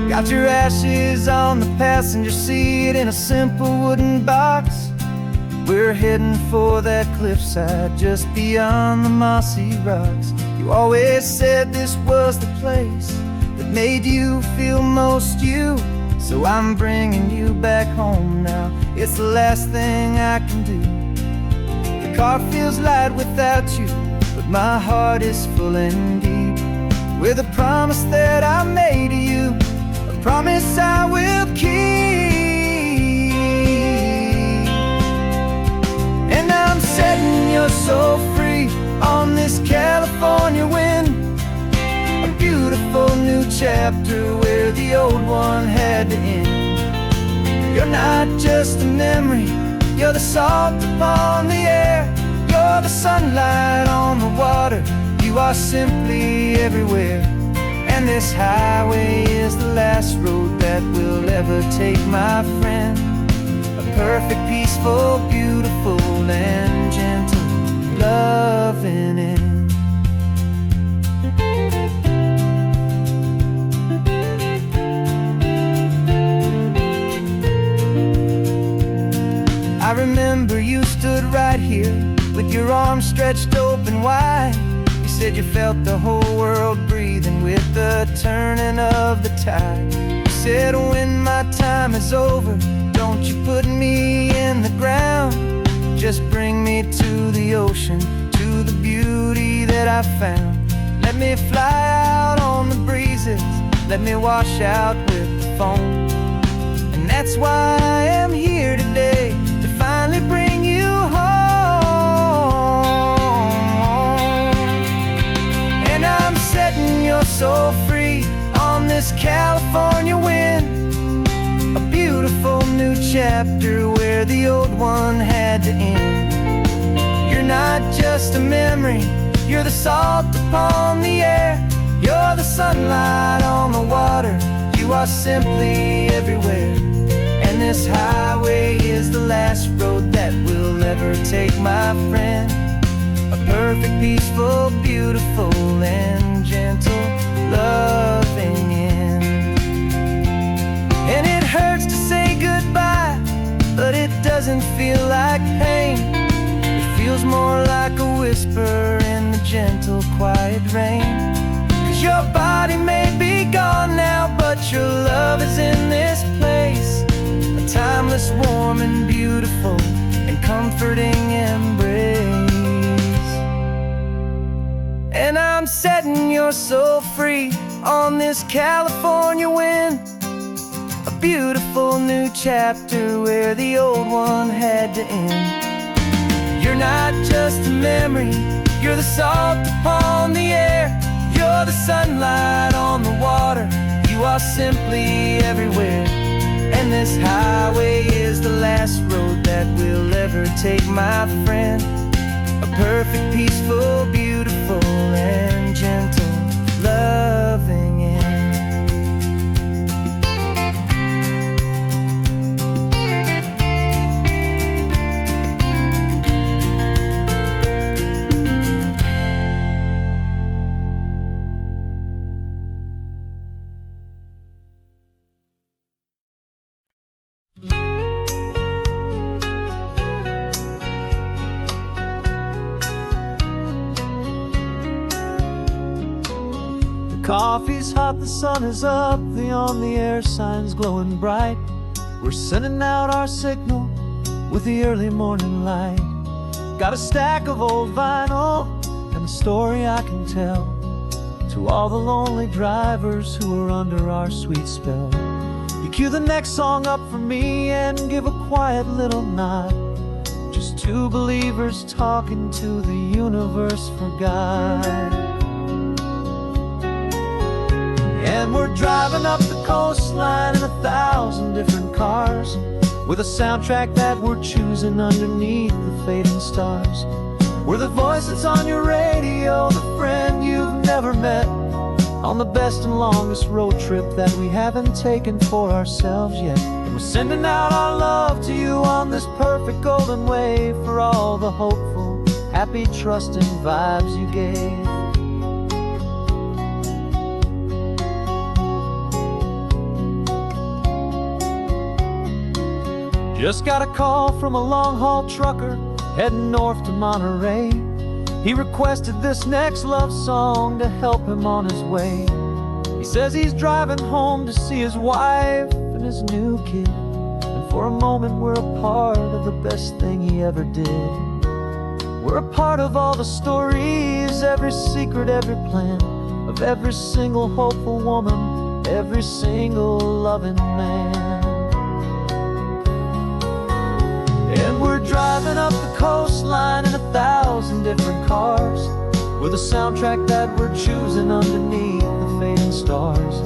Got your ashes on the passenger seat in a simple wooden box. We're heading for that cliffside just beyond the mossy rocks. You always said this was the place that made you feel most you, so I'm bringing you back home now. It's the last thing I can do. The car feels light without you, but my heart is full and deep with a promise that I made to you, promise I will keep. And I'm setting your soul free on this California wind, a beautiful new chapter where the old one had to end. You're not just a memory, you're the salt upon the air, you're the sunlight on the water, you are simply everywhere. And this highway is the last road that we'll ever take, my friend. A perfect, peaceful, beautiful, and gentle, loving end. I remember you stood right here with your arms stretched open wide. You said you felt the whole world breathing with the turning of the tide. You said when my time is over, don't you put me in the ground, just bring me to the ocean, to the beauty that I found. Let me fly out on the breezes, let me wash out with the foam. And that's why I am here today, to finally bring you home. And I'm setting your soul free on this California wind, a beautiful new chapter where the old one had to end. You're not just a memory, you're the salt upon the air, you're the sunlight on the water, you are simply everywhere. And this highway is the last road that we'll ever take, my friend. A perfect, peaceful, beautiful, and gentle, loving end. And it hurts to say goodbye, but it doesn't feel like pain. It feels more like a whisper in the gentle, quiet rain. 'Cause your body may be gone now, but your love is in this place. A timeless, warm, and beautiful, and comforting embrace. And I'm setting your soul free on this California wind. A beautiful new chapter where the old one had to end. You're not just a memory, you're the salt upon the air. You're the sunlight on the water, you are simply everywhere. And this highway is the last road that we'll ever take, my friend. A perfect, peaceful, beautiful, and gentle, loving end. Coffee's hot, the sun is up, the on-the-air sign's glowing bright. We're sending out our signal with the early morning light. Got a stack of old vinyl and a story I can tell to all the lonely drivers who are under our sweet spell. You cue the next song up for me and give a quiet little nod. Just two believers talking to the universe for God. And we're driving up the coastline in 1,000 different cars, with a soundtrack that we're choosing underneath the fading stars. We're the voice that's on your radio, the friend you've never met, on the best and longest road trip that we haven't taken for ourselves yet. And we're sending out our love to you on this perfect golden wave, for all the hopeful, happy, trusting vibes you gave. Just got a call from a long-haul trucker heading north to Monterey. He requested this next love song to help him on his way. He says he's driving home to see his wife and his new kid, and for a moment we're a part of the best thing he ever did. We're a part of all the stories, every secret, every plan, of every single hopeful woman, every single loving man. And we're driving up the coastline in 1,000 different cars, with a soundtrack that we're choosing underneath the fading stars.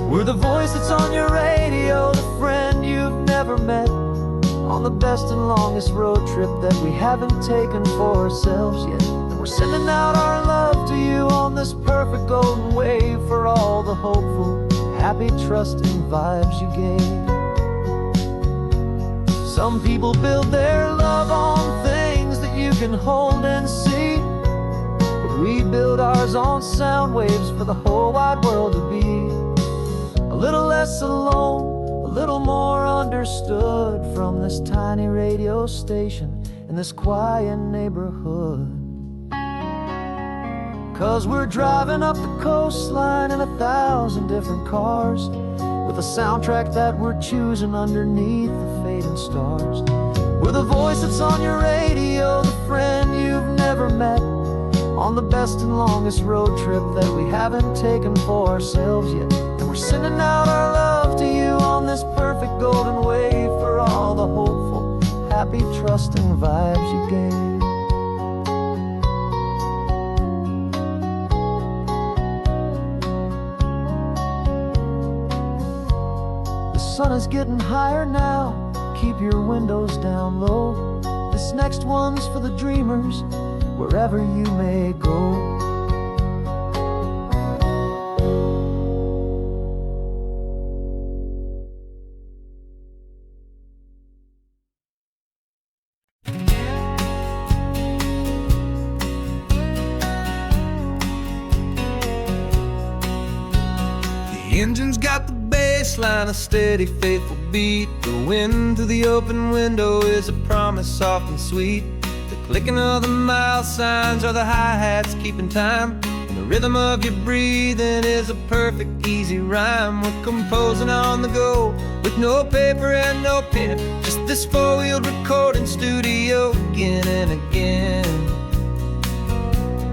We're the voice that's on your radio, the friend you've never met, on the best and longest road trip that we haven't taken for ourselves yet. And we're sending out our love to you on this perfect golden wave, for all the hopeful, happy, trusting vibes you gave. Some people build their love on things that you can hold and see, but we build ours on sound waves for the whole wide world to be a little less alone, a little more understood, from this tiny radio station in this quiet neighborhood. 'Cause we're driving up the coastline in 1,000 different cars, with a soundtrack that we're choosing underneath the fading stars. We're the voice that's on your radio, the friend you've never met, on the best and longest road trip that we haven't taken for ourselves yet. And we're sending out our love to you on this perfect golden wave, for all the hopeful, happy, trusting vibes you gave. The sun is getting higher now, keep your windows down low. This next one's for the dreamers, wherever you may go. engine's got the bass line, a steady, faithful beat. The wind through the open window is a promise soft and sweet. The clicking of the mile signs are the hi-hats keeping time. And the rhythm of your breathing is a perfect, easy rhyme. We're composing on the go with no paper and no pen, just this four-wheeled recording studio again and again.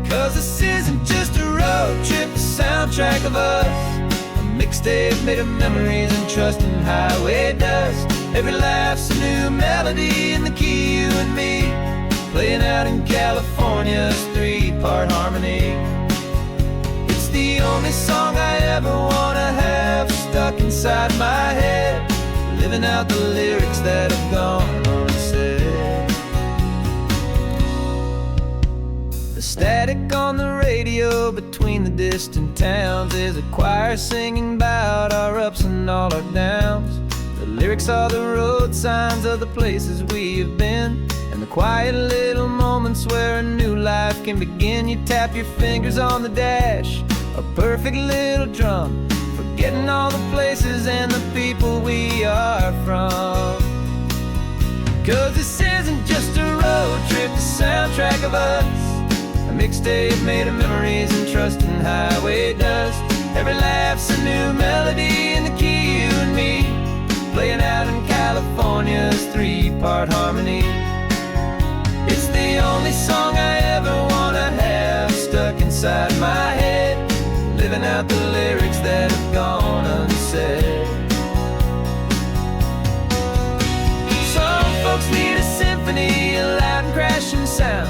Cause this isn't just a road trip, the soundtrack of us. Mixtape made of memories and trust in highway dust. Every laugh's a new melody in the key, you and me, playing out in California's three-part harmony. It's the only song I ever wanna have stuck inside my head, living out the lyrics that have gone unsaid. The static on the radio between the distant towns is a choir singing about our ups and all our downs. The lyrics are the road signs of the places we have been, and the quiet little moments where a new life can begin. You tap your fingers on the dash, a perfect little drum, forgetting all the places and the people we are from. Cause this isn't just a road trip, the soundtrack of us. A mixtape made of memories and trust in highway dust. Every laugh's a new melody in the key, you and me, playing out in California's three-part harmony. It's the only song I ever wanna have stuck inside my head, living out the lyrics that have gone unsaid. Some folks need a symphony, a loud and crashing sound,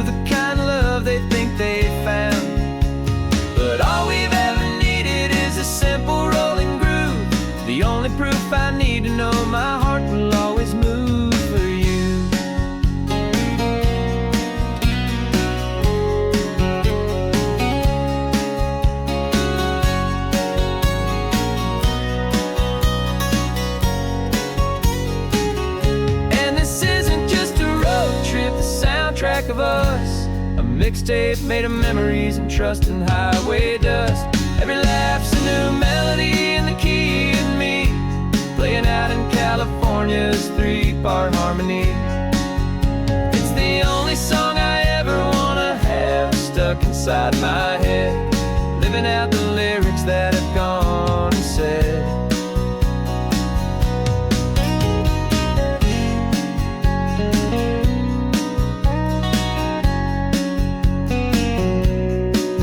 the kind of love they think they found. But all we've ever needed is a simple rolling groove, the only proof I need to know my heart will always move for you. 'Trip, the soundtrack of us. A mixtape made of memories and trust in highway dust. Every laugh's a new melody in the key and me, playing out in California's three-part harmony. It's the only song I ever wanna have stuck inside my head, living out the lyrics that have gone and said.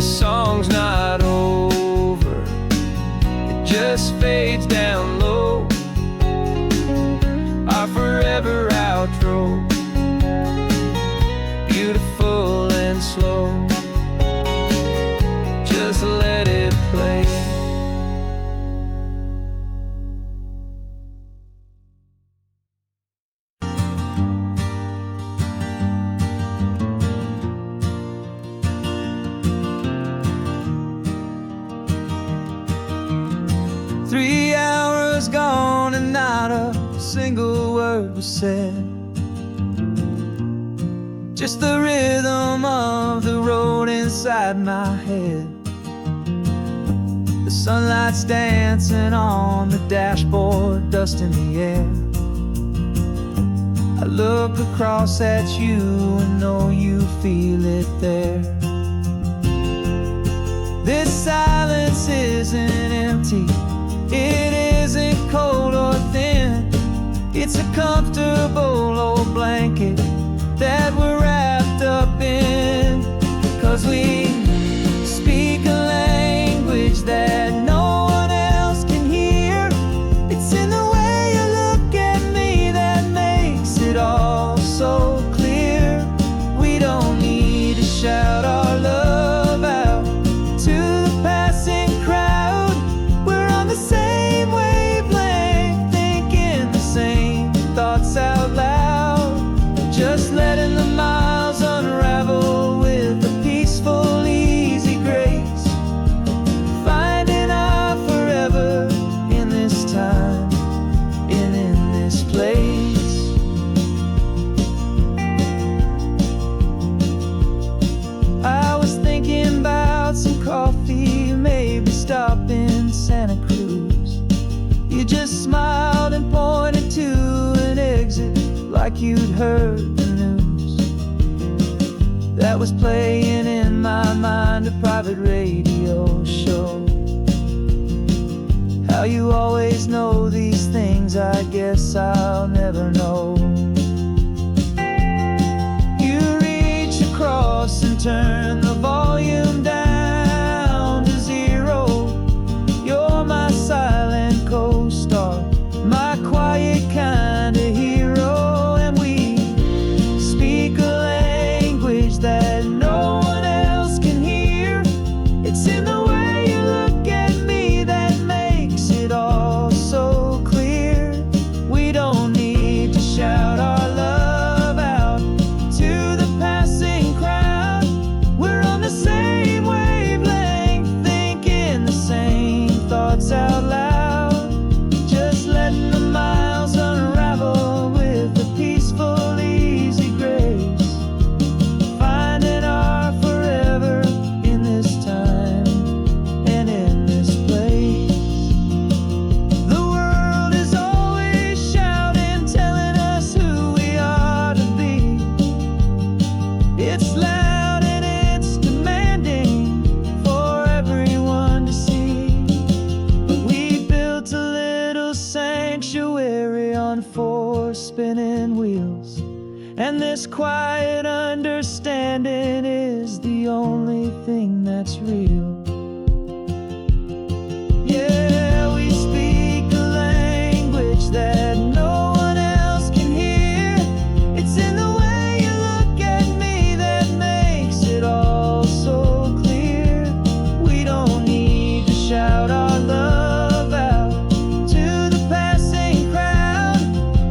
Song's not over, it just fades down low, our forever outro, beautiful and slow, just let it play. Gone and not a single word was said, just the rhythm of the road inside my head. The sunlight's dancing on the dashboard, dust in the air. I look across at you and know you feel it there. This silence isn't empty, it isn't cold or thin. It's a comfortable old blanket that we're wrapped up in. 'Cause we speak a language that no one else can hear. It's in the way you look at me that makes it all so clear. We don't need to shout our love out to the passing crowd. We're on the same wavelength, thinking the same thoughts out loud, just letting the mind just smiled and pointed to an exit like you'd heard the news. That was playing in my mind, a private radio show. How you always know these things, I guess I'll never know. You reach across and turn the volume down to 0. You're my silent co-star, my quiet kind of hero. And we speak a language that no one else can hear. It's in the way you look at me that makes it all so clear. We don't need to shout our love out to the passing crowd. We're on the same wavelength, thinking the same thoughts out loud. Just letting the miles unravel with a peaceful, easy grace. Finding our forever in this time and in this place. The world is always shouting, telling us who we are to be. It's loud and it's demanding for everyone to see. But we built a little sanctuary on 4 spinning wheels, and this quiet understanding is the only thing that's real. Yeah, we speak a language that no one else can hear. It's in the way you look at me that makes it all so clear. We don't need to shout our love out to the passing crowd.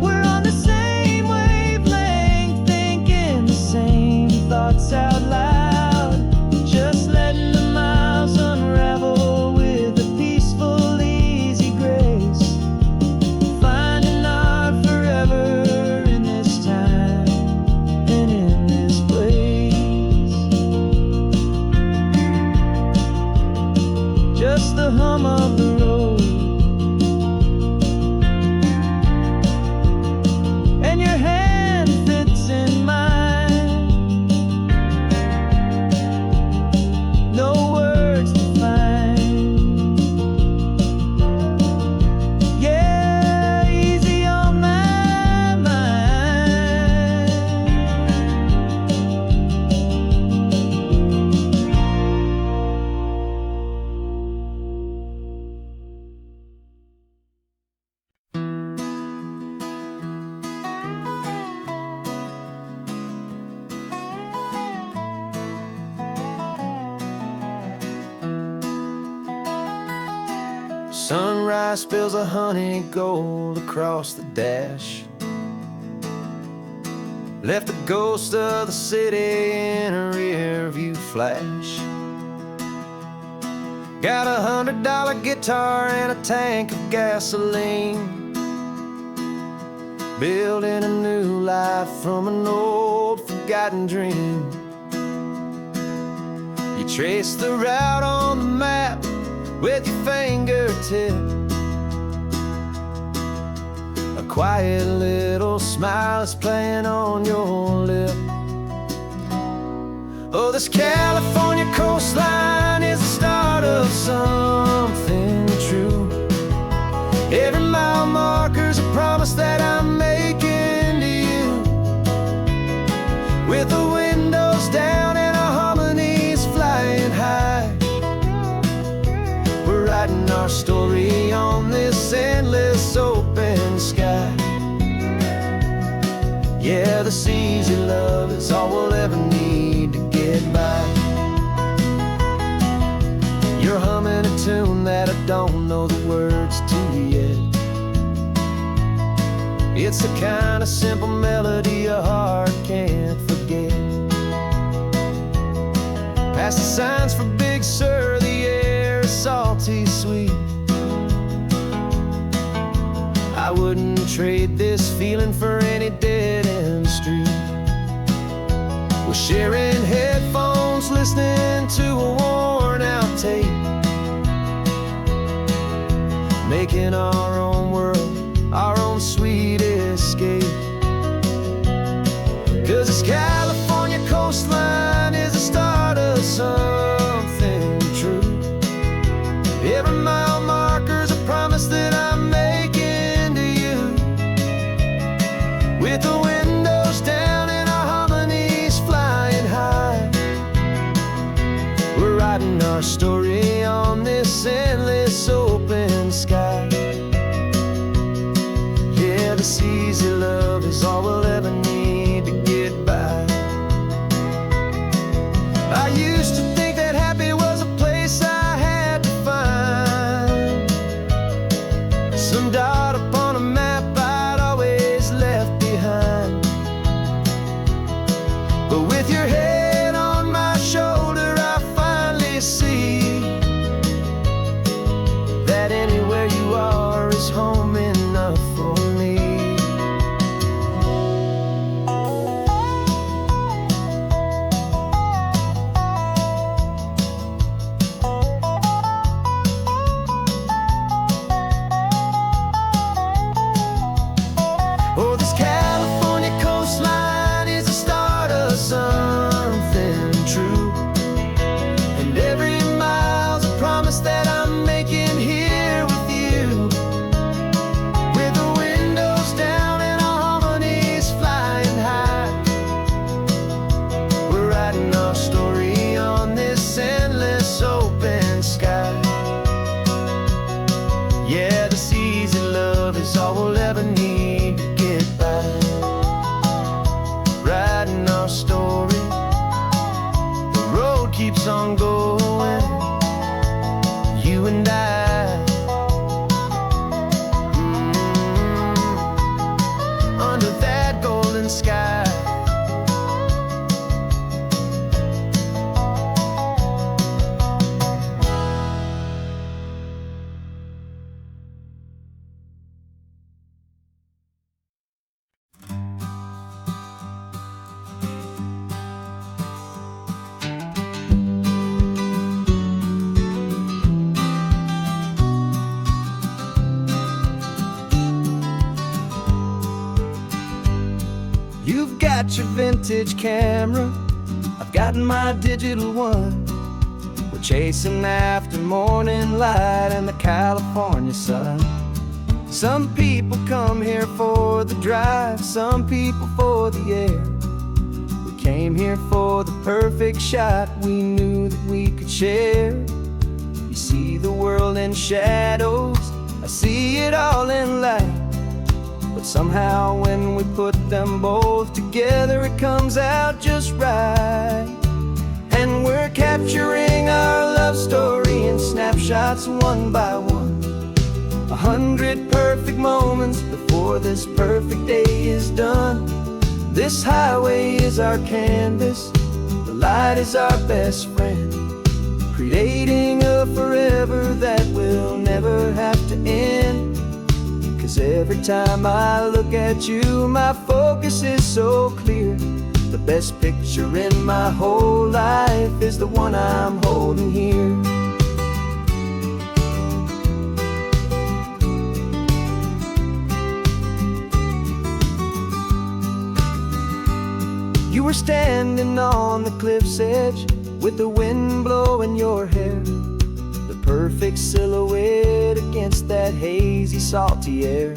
We're on the same wavelength, thinking the same thoughts out loud. Just letting the miles unravel with a peaceful, easy grace. Finding our forever in this time and in this place. Just the hum of the road and your hand fits in mine. No words to find. Yeah, easy on my mind. Sunrise spills a honey gold across the dash. Left the ghost of the city in a rear view flash. Got a $100 guitar and a tank of gasoline. Building a new life from an old forgotten dream. You trace the route on the map with your fingertip. A quiet little smile is playing on your lip. Oh, this California coastline is the start of something true. Every mile marker's a promise that I'm making to you. With the windows down and our harmonies flying high, we're writing our story on this endless open sky. Yeah, this easy love is all we'll ever need to get by. You're humming a tune that I don't know the words to yet. It's the kind of simple melody a heart can't forget. Past the signs for Big Sur, the air is salty sweet. I wouldn't trade this feeling for any dead-end street. We're sharing headphones, listening to a worn-out tape, making our own writing our story on this endless open sky. Yeah, this easy love is all we'll ever need to get by. I used to think that happy was a place I had to find, some dot upon a map I'd always left behind. But with your head on my shoulder, I finally see that anywhere you are is home enough for me. Oh, this California coastline is the start of something true, and every mile's a promise that I'm making here with you. With the windows down and our harmonies flying high, we're writing our story on this endless open sky. Yeah, this easy love is all we'll ever need to get by. Writing our story, the road keeps on going, you and I. Under that golden sky. You've got your vintage camera, I've got my digital one. We're chasing after morning light and the California sun. Some people come here for the drive, some people for the air. We came here for the perfect shot we knew that we could share. You see the world in shadows, I see it all in light. But somehow when we put them both together, it comes out just right. And we're capturing our love story in snapshots one by one. 100 perfect moments before this perfect day is done. This highway is our canvas, the light is our best friend, creating a forever that will never have to end. 'Cause every time I look at you, my focus is so clear. The best picture in my whole life is the one I'm holding here. You were standing on the cliff's edge with the wind blowing your hair, the perfect silhouette against that hazy, salty air.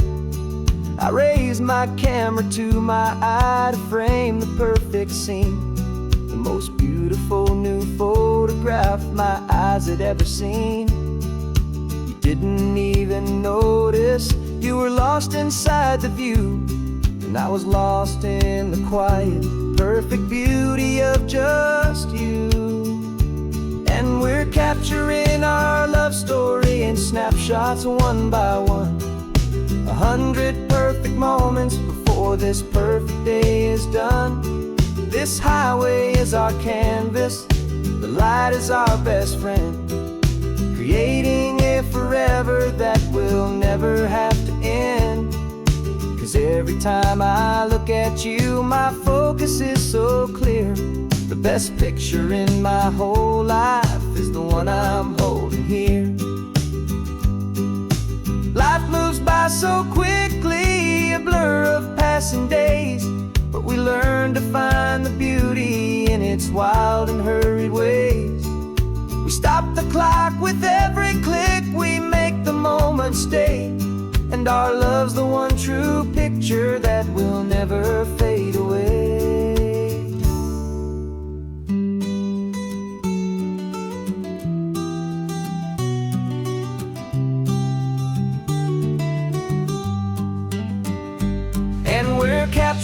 I raised my camera to my eye to frame the perfect scene, the most beautiful new photograph my eyes had ever seen. You didn't even notice you were lost inside the view, and I was lost in the quiet, perfect beauty of just you. And we're capturing our love story in snapshots one by one. 100 perfect moments before this perfect day is done. This highway is our canvas, the light is our best friend, creating a forever that will never have to end. 'Cause every time I look at you, my focus is so clear. The best picture in my whole life is the one I'm holding here. Life moves by so quickly, a blur of passing days, but we learn to find the beauty in its wild and hurried ways. We stop the clock with every click, we make the moment stay, and our love's the one true picture that will never fade away.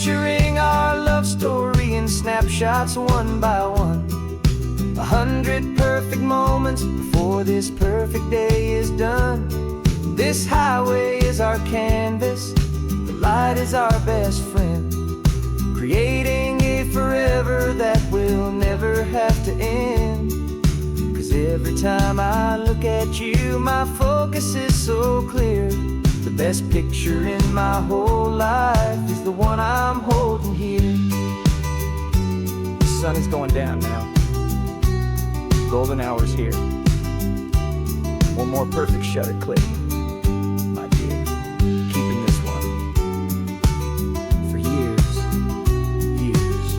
picturing our love story in snapshots one by one. 100 perfect moments before this perfect day is done. This highway is our canvas, the light is our best friend, creating a forever that will never have to end. 'Cause every time I look at you, my focus is so clear. The best picture in my whole life is the one I'm holding here. The sun is going down now. Golden hour's here. One more perfect shutter click, my dear. Keeping this one for years, years.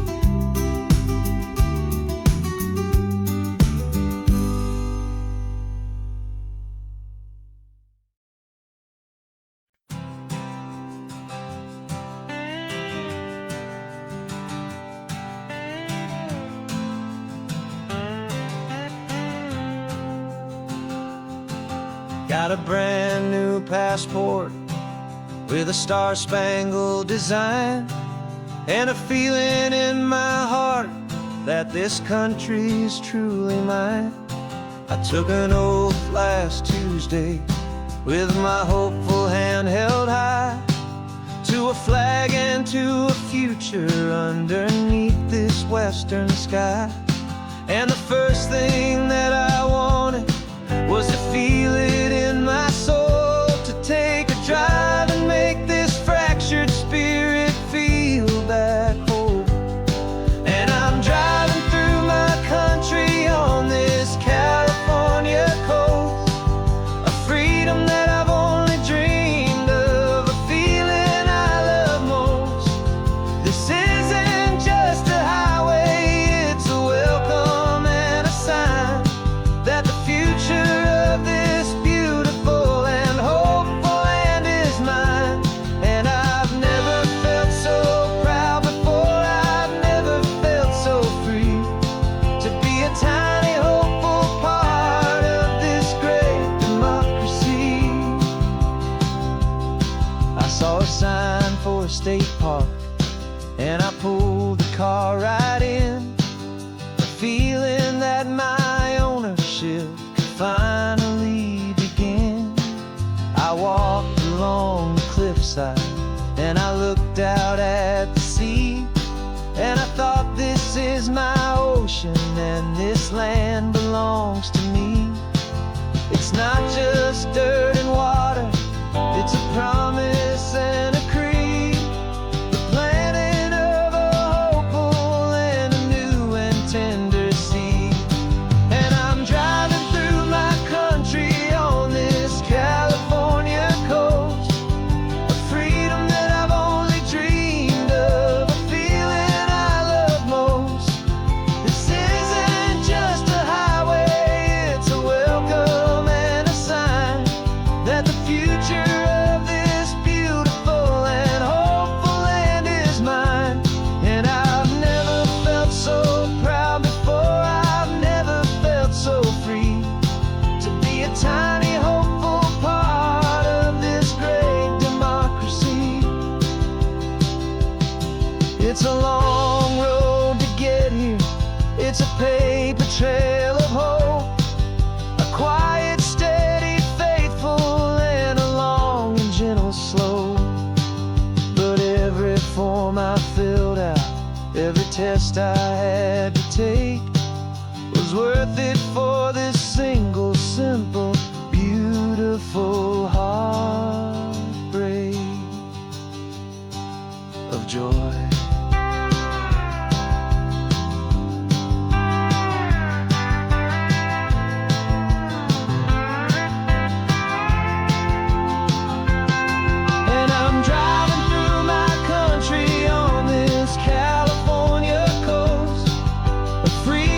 Got a brand new passport with a star-spangled design, and a feeling in my heart that this country's truly mine. I took an oath last Tuesday with my hopeful hand held high, to a flag and to a future underneath this western sky. And the first thing that I wanted was to feel it in my soul, to take a drive and make this fractured spirit feel back home. And I'm driving through my country on this California coast, a freedom that I've only dreamed of, a feeling I love most. This isn't just a highway, it's a welcome and a sign that the future of this beautiful and hopeful land is mine. And I've never felt so proud before, I've never felt so free, to be a tiny hopeful part of this great democracy. I saw a sign for a state park, and I pulled the car right in, a feeling that my ownership could finally begin. I walked along the cliffside and I looked out at the sea, and I thought, this is my ocean and this land belongs to me. It's not just dirt and water, it's a promise and a creed, the planting of a hopeful and a new and tender seed. And I'm driving through my country on this California coast, a freedom that I've only dreamed of, a feeling I love most. This isn't just a highway, it's a welcome and a sign that the future of this beautiful and hopeful land is mine. And I've never felt so proud before, I've never felt so free, to be a tiny hopeful part of this great democracy. It's a long road to get here, it's a paper trail of hope, a quiet, steady, faithful, and a long and gentle slope. But every form I filled out, every test I had to take, was worth it for this single, simple, beautiful heartbreak of joy. And I'm driving through my country on this California coast, a free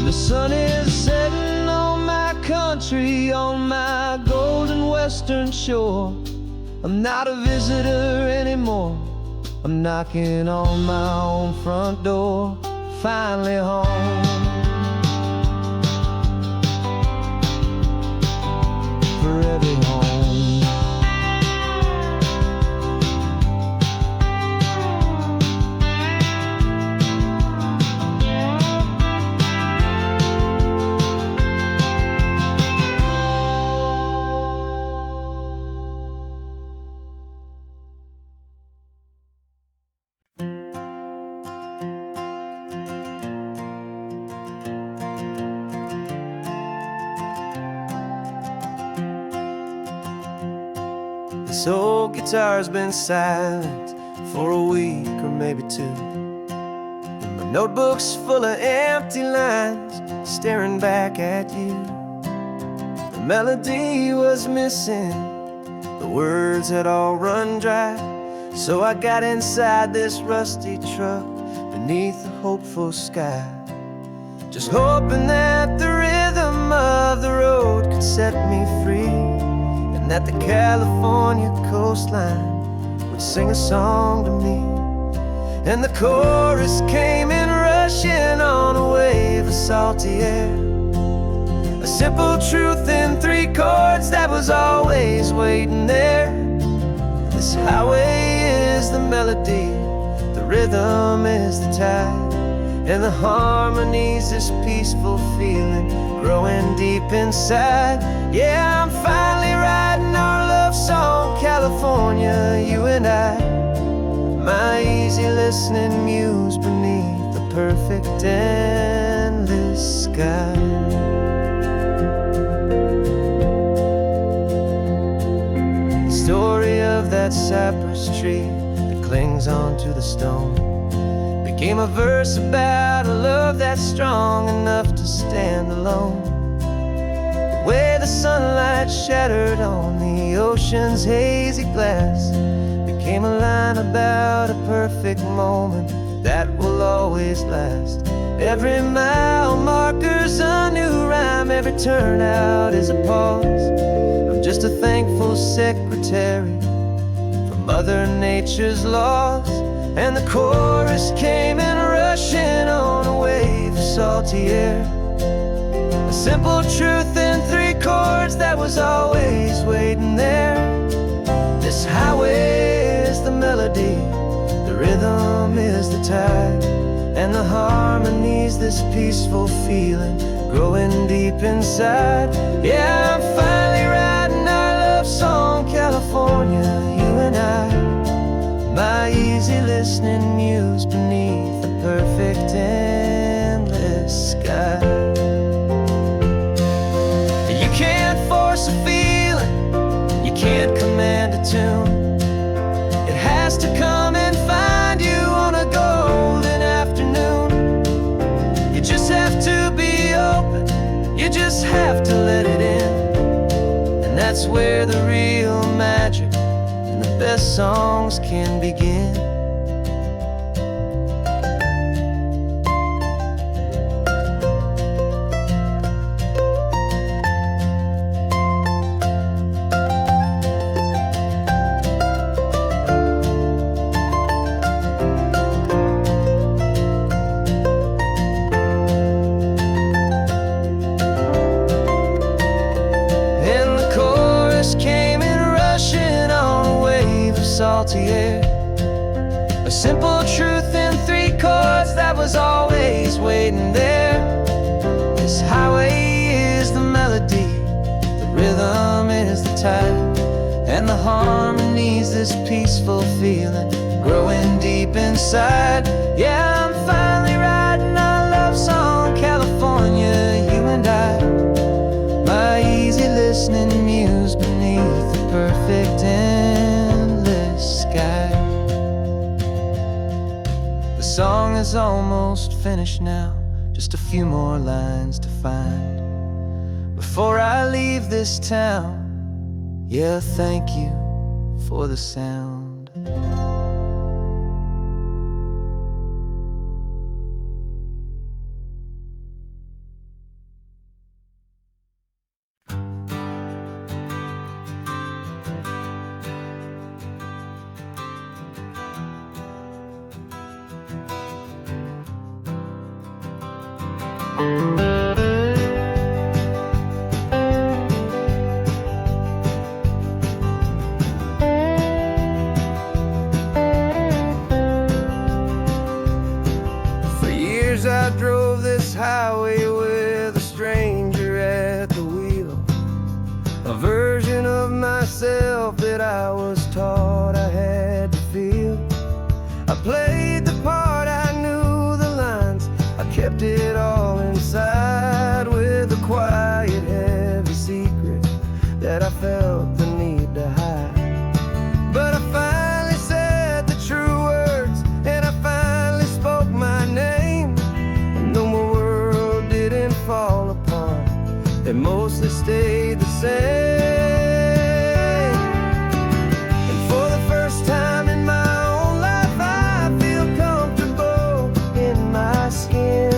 The sun is setting on my country, on my golden western shore. I'm not a visitor anymore. I'm knocking on my own front door. Finally home. Forever home. This old guitar's been silent for a week or maybe two, and my notebook's full of empty lines staring back at you. The melody was missing, the words had all run dry, so I got inside this rusty truck beneath the hopeful sky, just hoping that the rhythm of the road could set me free, that the California coastline would sing a song to me. And the chorus came in rushing on a wave of salty air, a simple truth in 3 chords that was always waiting there. This highway is the melody, the rhythm is the tide, and the harmony's this peaceful feeling growing deep inside. Yeah, I'm finally writing our love song, California, you and I, my easy listening muse beneath the perfect endless sky. The story of that cypress tree that clings onto the stone became a verse about a love that's strong enough to stand alone. The way the sunlight shattered on the ocean's hazy glass became a line about a perfect moment that will always last. Every mile marker's a new rhyme, every turnout is a pause. I'm just a thankful secretary for Mother Nature's laws. And the chorus came in rushing on a wave of salty air, a simple truth in 3 chords that was always waiting there. This highway is the melody, the rhythm is the tide, and the harmony's this peaceful feeling growing deep inside. Yeah, I'm finally writing our love song, California, you and I, my easy listening muse beneath the perfect endless sky. You can't force a feeling, you can't command a tune. It has to come and find you on a golden afternoon. You just have to be open, you just have to let it in, and that's where the real magic, the best songs can begin. And the chorus came in rushing on a wave of salty air, a simple truth in 3 chords that was always waiting there. This highway is the melody, the rhythm is the tide, and the harmony's this peaceful feeling growing deep inside. Yeah, I'm finally writing our love song, California, you and I, my easy listening muse beneath the perfect endless sky. The song is almost finished now, just a few more lines to find before I leave this town. Yeah, thank you for the sound. For years I drove this highway with a stranger at the wheel, a version of myself that I was taught I had to feel. I played the part, I knew the lines, I kept it all inside with a quiet, heavy secret that I felt the need to hide. But I finally said the true words, and I finally spoke my name, and though my world didn't fall apart, it mostly stayed the same. And for the first time in my own life, I feel comfortable in my skin.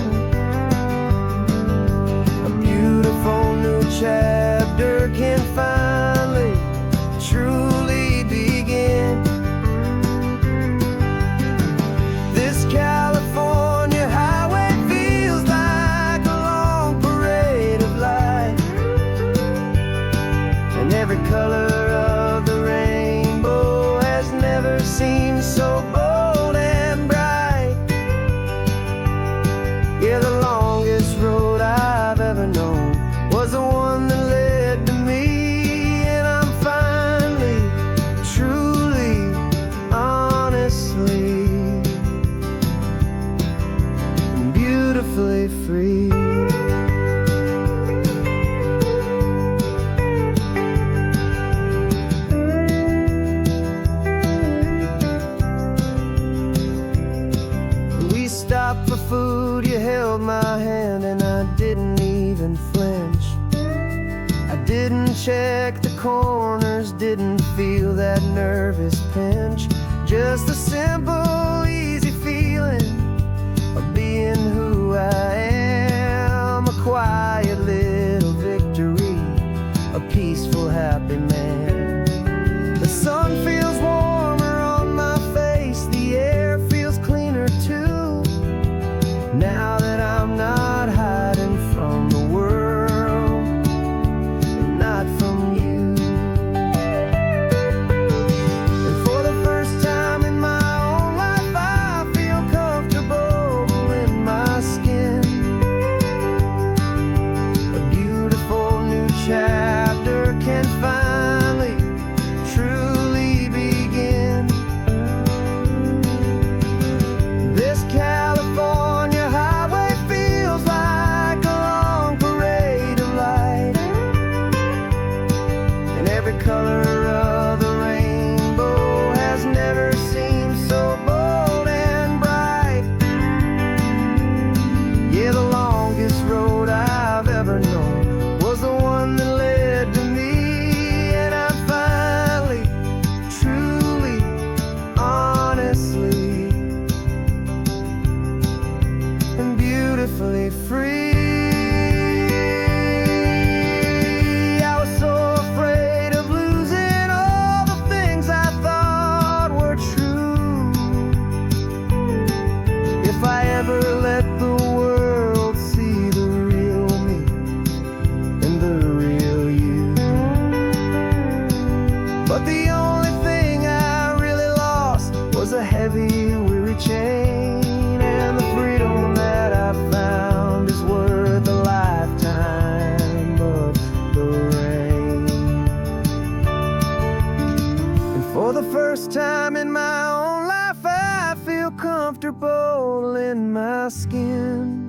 A beautiful new chapter can finally truly begin. This California highway feels like a long parade of light, and every color of the rainbow has never seemed so bold and bright. Yeah, the longest road I've ever known was the one that led to me, and I'm finally, truly, honestly, beautifully free. We stopped for food, you held my hand, and I didn't even flinch. I didn't check the corners, didn't feel that nervous pinch. Just a simple, easy feeling of being who I am. A quiet little victory, a peaceful, happy man. The sun feels warmer on my face, the air feels cleaner too, now that I'm not hiding from the world and not from you. And for the first time in my own life, I feel comfortable in my skin. A beautiful new chapter can finally truly begin. This California highway feels like a long parade of light, and every color of the rainbow has never seemed so bold and bright. Yeah, the longest road I've ever known was the one that led to me, and I'm finally, truly, honestly, and beautifully free. I was so afraid of losing all the things I thought were true. If I ever let the world see the real me and the real you. But the only thing I really lost was a heavy, weary chain, and the freedom that I found is worth a lifetime of the rain. And for the first time in my own life, I feel comfortable in my skin.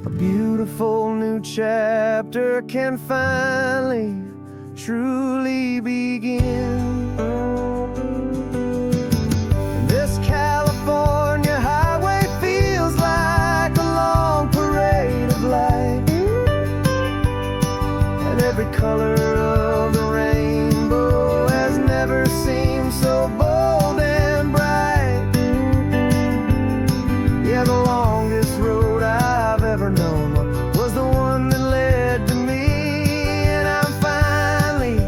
A beautiful new chapter can finally, truly begin. This California highway feels like a long parade of light, and every color of the rainbow has never seemed so bold and bright. Yeah, the longest road I've ever known was the one that led to me, and I'm finally,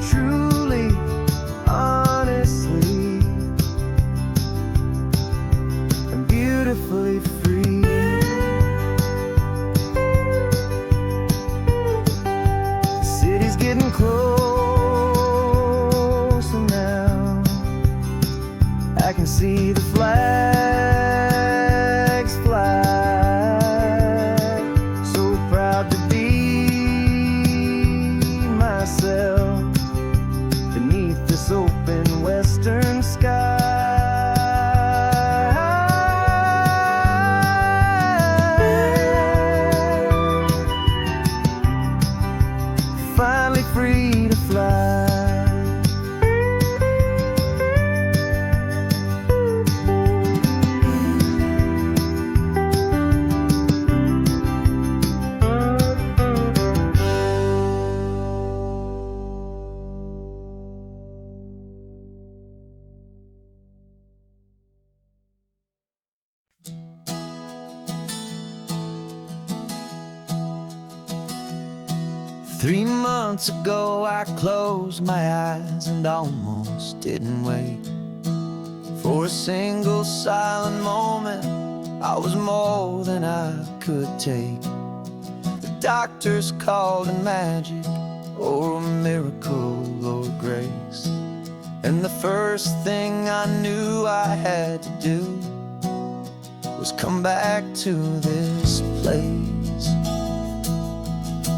truly, honestly, and beautifully free. 3 months ago I closed my eyes and almost didn't wait for a single silent moment. I was more than I could take. The doctors called it magic, or a miracle, or grace. And the first thing I knew I had to do was come back to this place,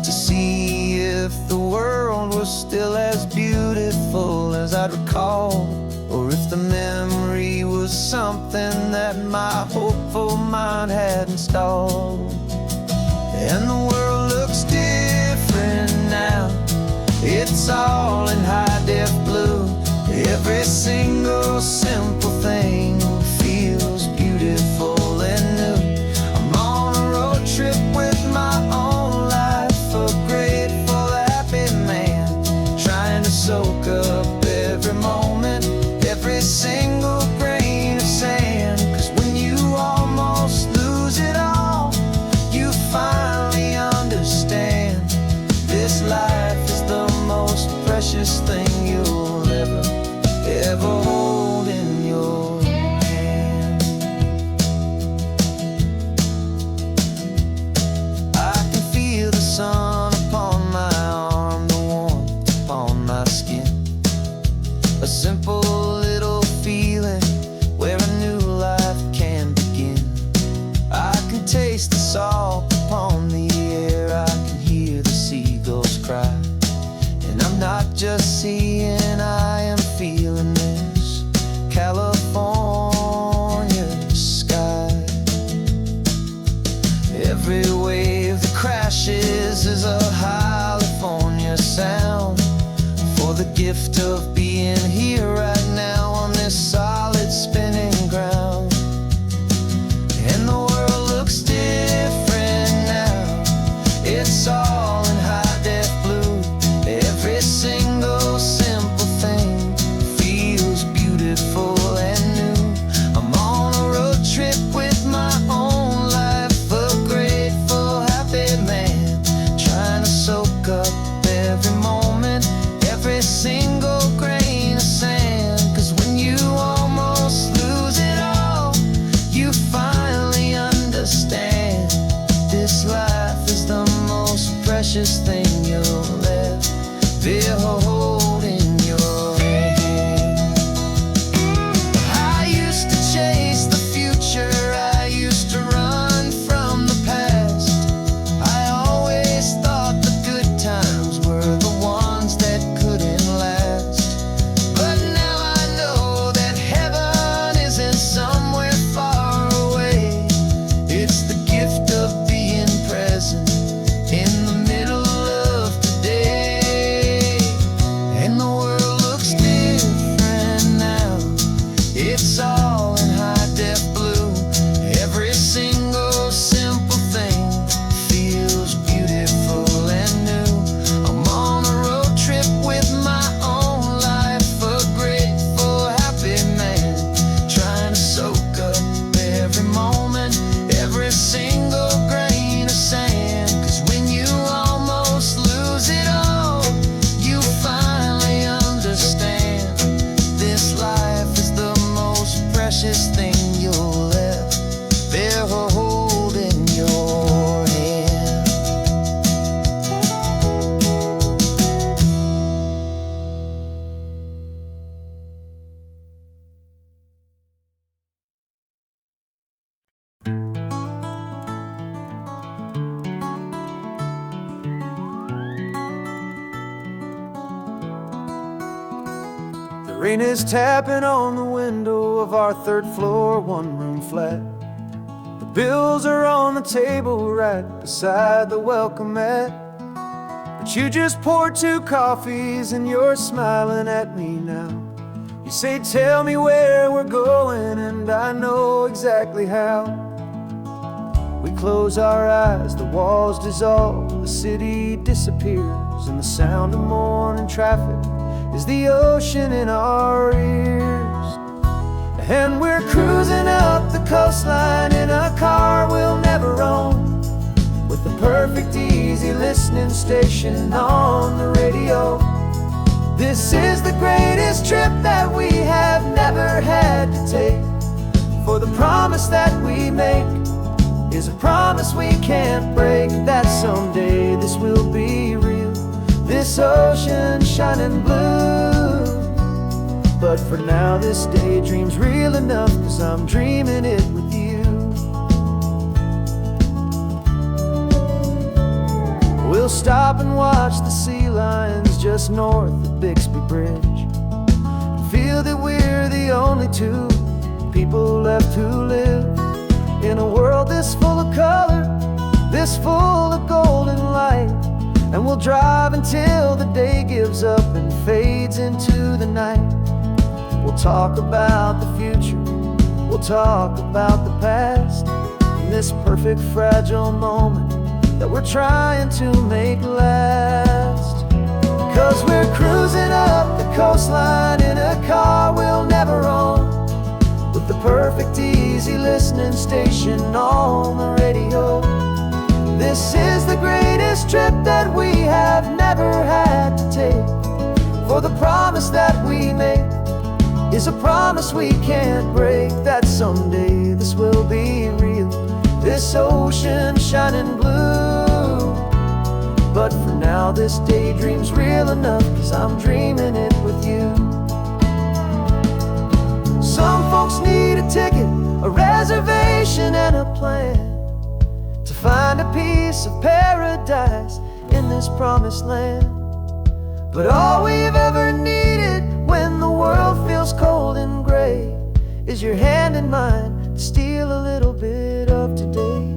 to see if the world was still as beautiful as I'd recall, or if the memory was something that my hopeful mind had installed. And the world looks different now. It's all in high-def blue. Every single simple thing feels beautiful and new. I'm on a road trip with my own life, a grateful, happy man, trying to soak up every moment, every single grain of sand. 'Cause when you almost lose it all, you finally understand this life is the most precious thing you'll ever hold in your hand. I can feel the sun upon my arm, the warmth upon my skin, a simple little feeling where a new life can begin. I can taste the salt upon the air, I can hear the seagulls cry, and I'm not just seeing, I am feeling this California sky. Every wave that crashes is a California sound, for the gift of being here right now on this solid spinning ground. And the world looks different now. It's all in high-def blue. Every single simple thing feels beautiful and new. I'm on a road trip with my own life, a grateful, happy man, trying to soak up every moment, every single grain of sand. 'Cause when you almost lose it all, you finally understand this life is the most precious thing you'll ever hold in your hand. I used to chase the future, I used to run from the past. I always thought the good times were the ones that couldn't last. But now I know that heaven isn't somewhere far away. It's the gift of being present in the middle of today. And the world looks different now. It's all in high-def blue. Every single simple thing feels beautiful and new. I'm on a road trip with my own life, a grateful, happy man, trying to soak up every moment, every single grain of sand. 'Cause when you almost lose it all, you finally understand this life is the most precious thing you'll ever hold in your hand. The rain is tapping on the window of our third floor, one-room flat. The bills are on the table right beside the welcome mat. But you just poured 2 coffees and you're smiling at me now. You say, tell me where we're going, and I know exactly how. We close our eyes, the walls dissolve, the city disappears, and the sound of morning traffic is the ocean in our ears. And we're cruising up the coastline in a car we'll never own, with the perfect easy listening station on the radio. This is the greatest trip that we have never had to take. For the promise that we make is a promise we can't break, that someday this will be real, this ocean shining blue. But for now this daydream's real enough, 'cause I'm dreaming it with you. We'll stop and watch the sea lions just north of Bixby Bridge, feel that we're the only two people left who live in a world this full of color, this full of golden light. And we'll drive until the day gives up and fades into the night. We'll talk about the future, we'll talk about the past, in this perfect fragile moment that we're trying to make last. 'Cause we're cruising up the coastline in a car we'll never own, with the perfect easy listening station on the radio. This is the greatest trip that we have never had to take. For the promise that we make is a promise we can't break, that someday this will be real, this ocean shining blue. But for now this daydream's real enough, 'cause I'm dreaming it with you. Some folks need a ticket, a reservation and a plan to find a piece of paradise in this promised land. But all we've ever needed when the world feels cold and gray is your hand in mine to steal a little bit of today.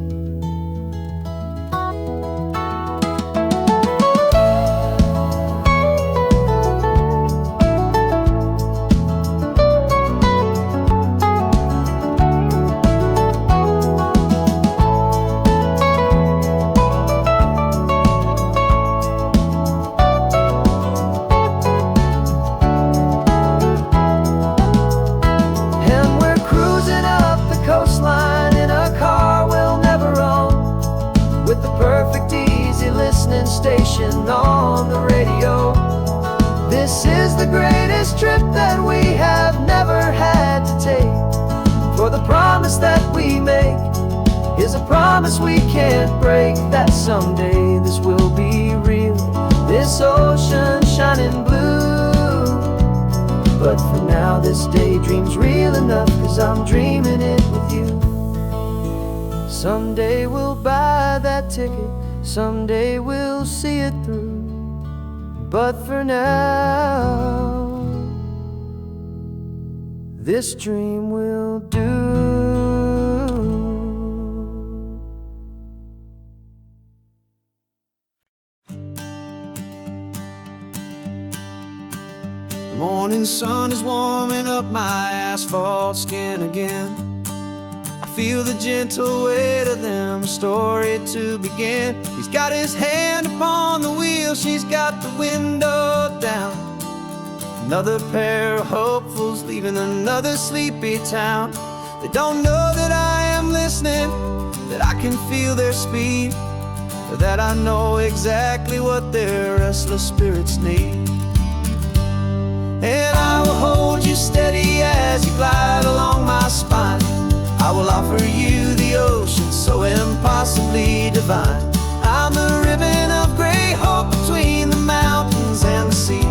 Station on the radio. This is the greatest trip that we have never had to take. For the promise that we make is a promise we can't break, that someday this will be real, this ocean shining blue. But for now this daydream's real enough, 'cause I'm dreaming it with you. Someday we'll buy that ticket, someday we'll see it through. But for now, this dream will do. The morning sun is warming up my asphalt skin again. Feel the gentle weight of them, a story to begin. He's got his hand upon the wheel, she's got the window down. Another pair of hopefuls leaving another sleepy town. They don't know that I am listening, that I can feel their speed, or that I know exactly what their restless spirits need. And I will hold you steady as you glide along my spine. I will offer you the ocean so impossibly divine. I'm the ribbon of gray hope between the mountains and the sea.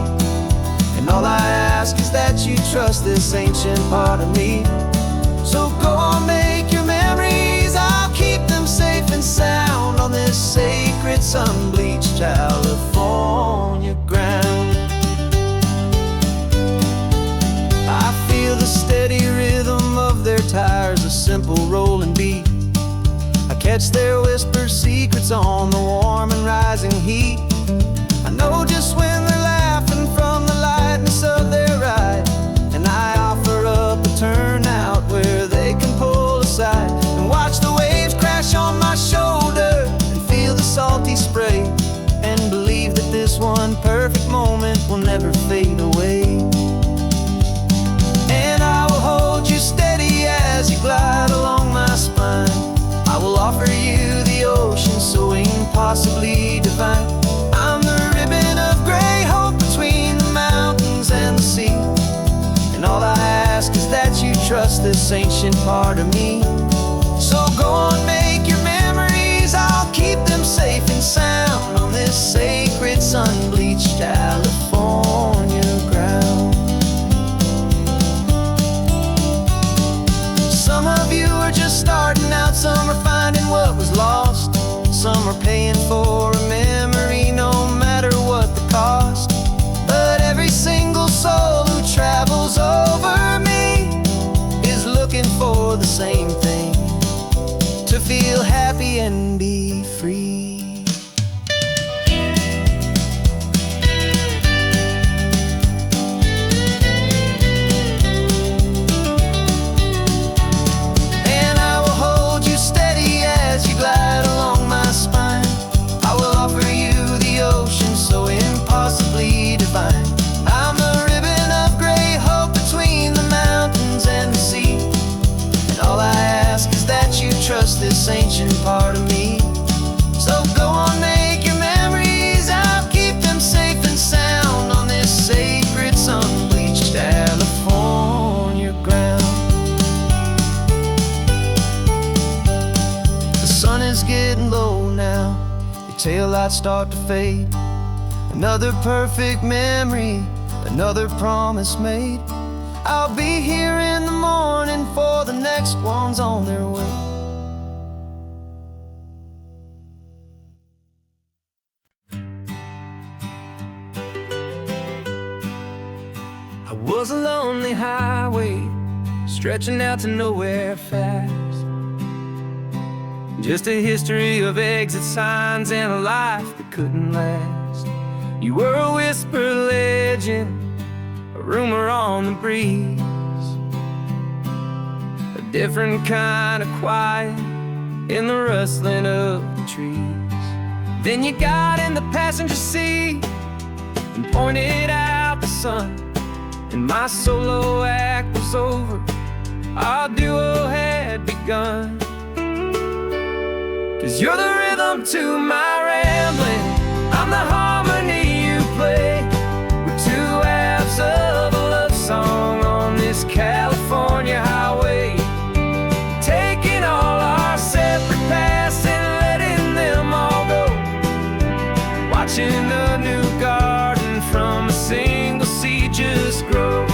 And all I ask is that you trust this ancient part of me. So go on, make your memories, I'll keep them safe and sound on this sacred sun-bleached California ground. I feel the steady rhythm of their tires, a simple rolling beat. I catch their whispered secrets on the warm and rising heat. I know just when they're laughing from the lightness of their ride, and I offer up a turnout where they can pull aside and watch the waves crash on my shoulder and feel the salty spray, and believe that this one perfect moment will never fade away. As you glide along my spine, I will offer you the ocean so impossibly this ancient part of me. So go on, make your memories, I'll keep them safe and sound on this sacred sun-bleached California ground. Some of you are just starting out, some are finding what was lost, some are paying for a memory no matter what the cost. But every single soul who travels over me is looking for the same thing, to feel happy and be free. And I will hold you steady as you glide along my spine. I will offer you the ocean so impossibly divine. I'm the ribbon of gray hope between the mountains and the sea. And all I ask is that you trust this ancient part of me. So go on, make your memories, I'll keep them safe and sound on this sacred sun-bleached California ground. The sun is getting low now, your taillights start to fade. Another perfect memory, another promise made. I'll be here in the morning for the next ones on their way. I was a lonely highway stretching out to nowhere fast. Just a history of exit signs and a life that couldn't last. You were a whisper legend, a rumor on the breeze, a different kind of quiet in the rustling of the trees. Then you got in the passenger seat and pointed out the sun, and my solo act was over, our duo had begun. 'Cause you're the rhythm to my rambling, I'm the harmony you play. We're two halves of a love song on this California highway, taking all our separate paths and letting them all go, watching a new garden from a single seed just grow.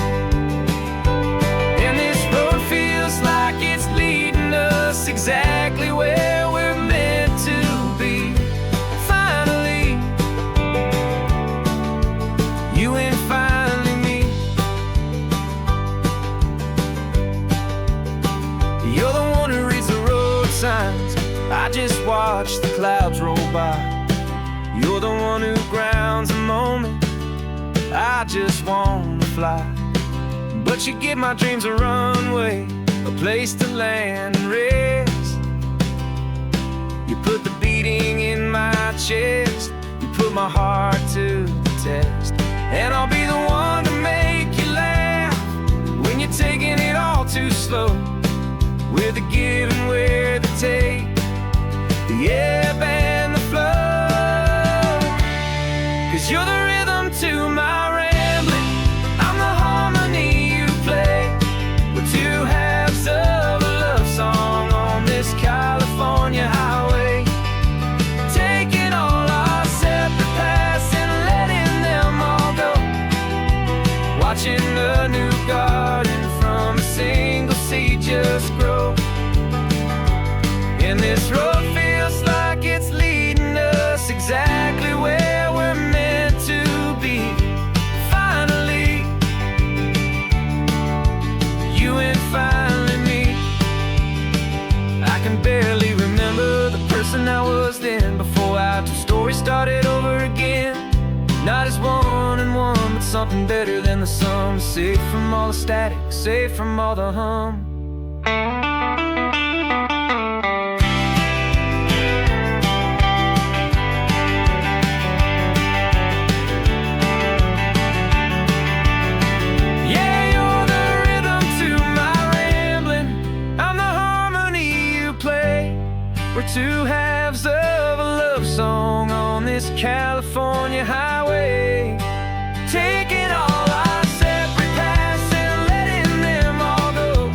And this road feels like it's leading us exactly where we're meant to be. Finally, you and finally me. You're the one who reads the road signs, I just watch the clouds roll by. You're the one who grounds the moment, I just wanna fly. But you give my dreams a runway, a place to land and rest. You put the beating in my chest, you put my heart to the test. And I'll be the one to make you laugh when you're taking it all too slow. We're the give and we're the take, the ebb and the flow. 'Cause you're the rhythm to my rambling, I'm the harmony you play. We're two halves of a love song on this California highway, taking all our separate paths and letting them all go, watching a new garden from a single seed just grow. And this road feels like it's leading us exactly where we're meant to be. Finally, you and finally me. I can barely remember the person I was then, before our two stories started over again. Not as one and one, but something better than the sum. Safe from all the static, safe from all the hum. We're two halves of a love song on this California highway, taking all our separate paths and letting them all go,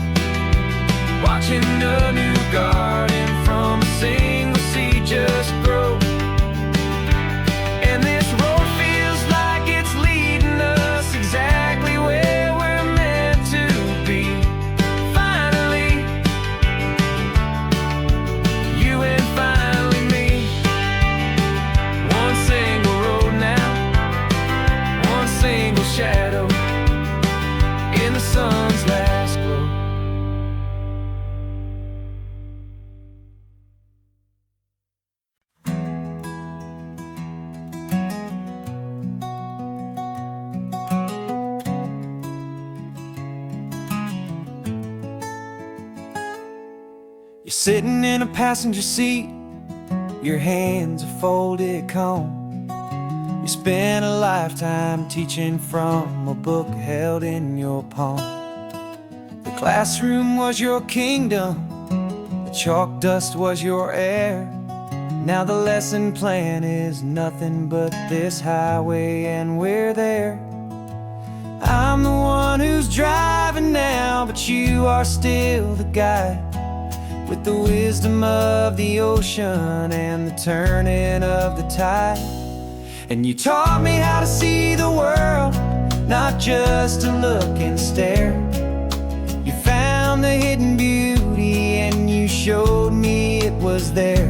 You're sitting in a passenger seat, your hands are folded calm. You spent a lifetime teaching from a book held in your palm. The classroom was your kingdom, the chalk dust was your air. Now the lesson plan is nothing but this highway and we're there. I'm the one who's driving now, but you are still the guide, with the wisdom of the ocean and the turning of the tide. And you taught me how to see the world, not just to look and stare. You found the hidden beauty and you showed me it was there.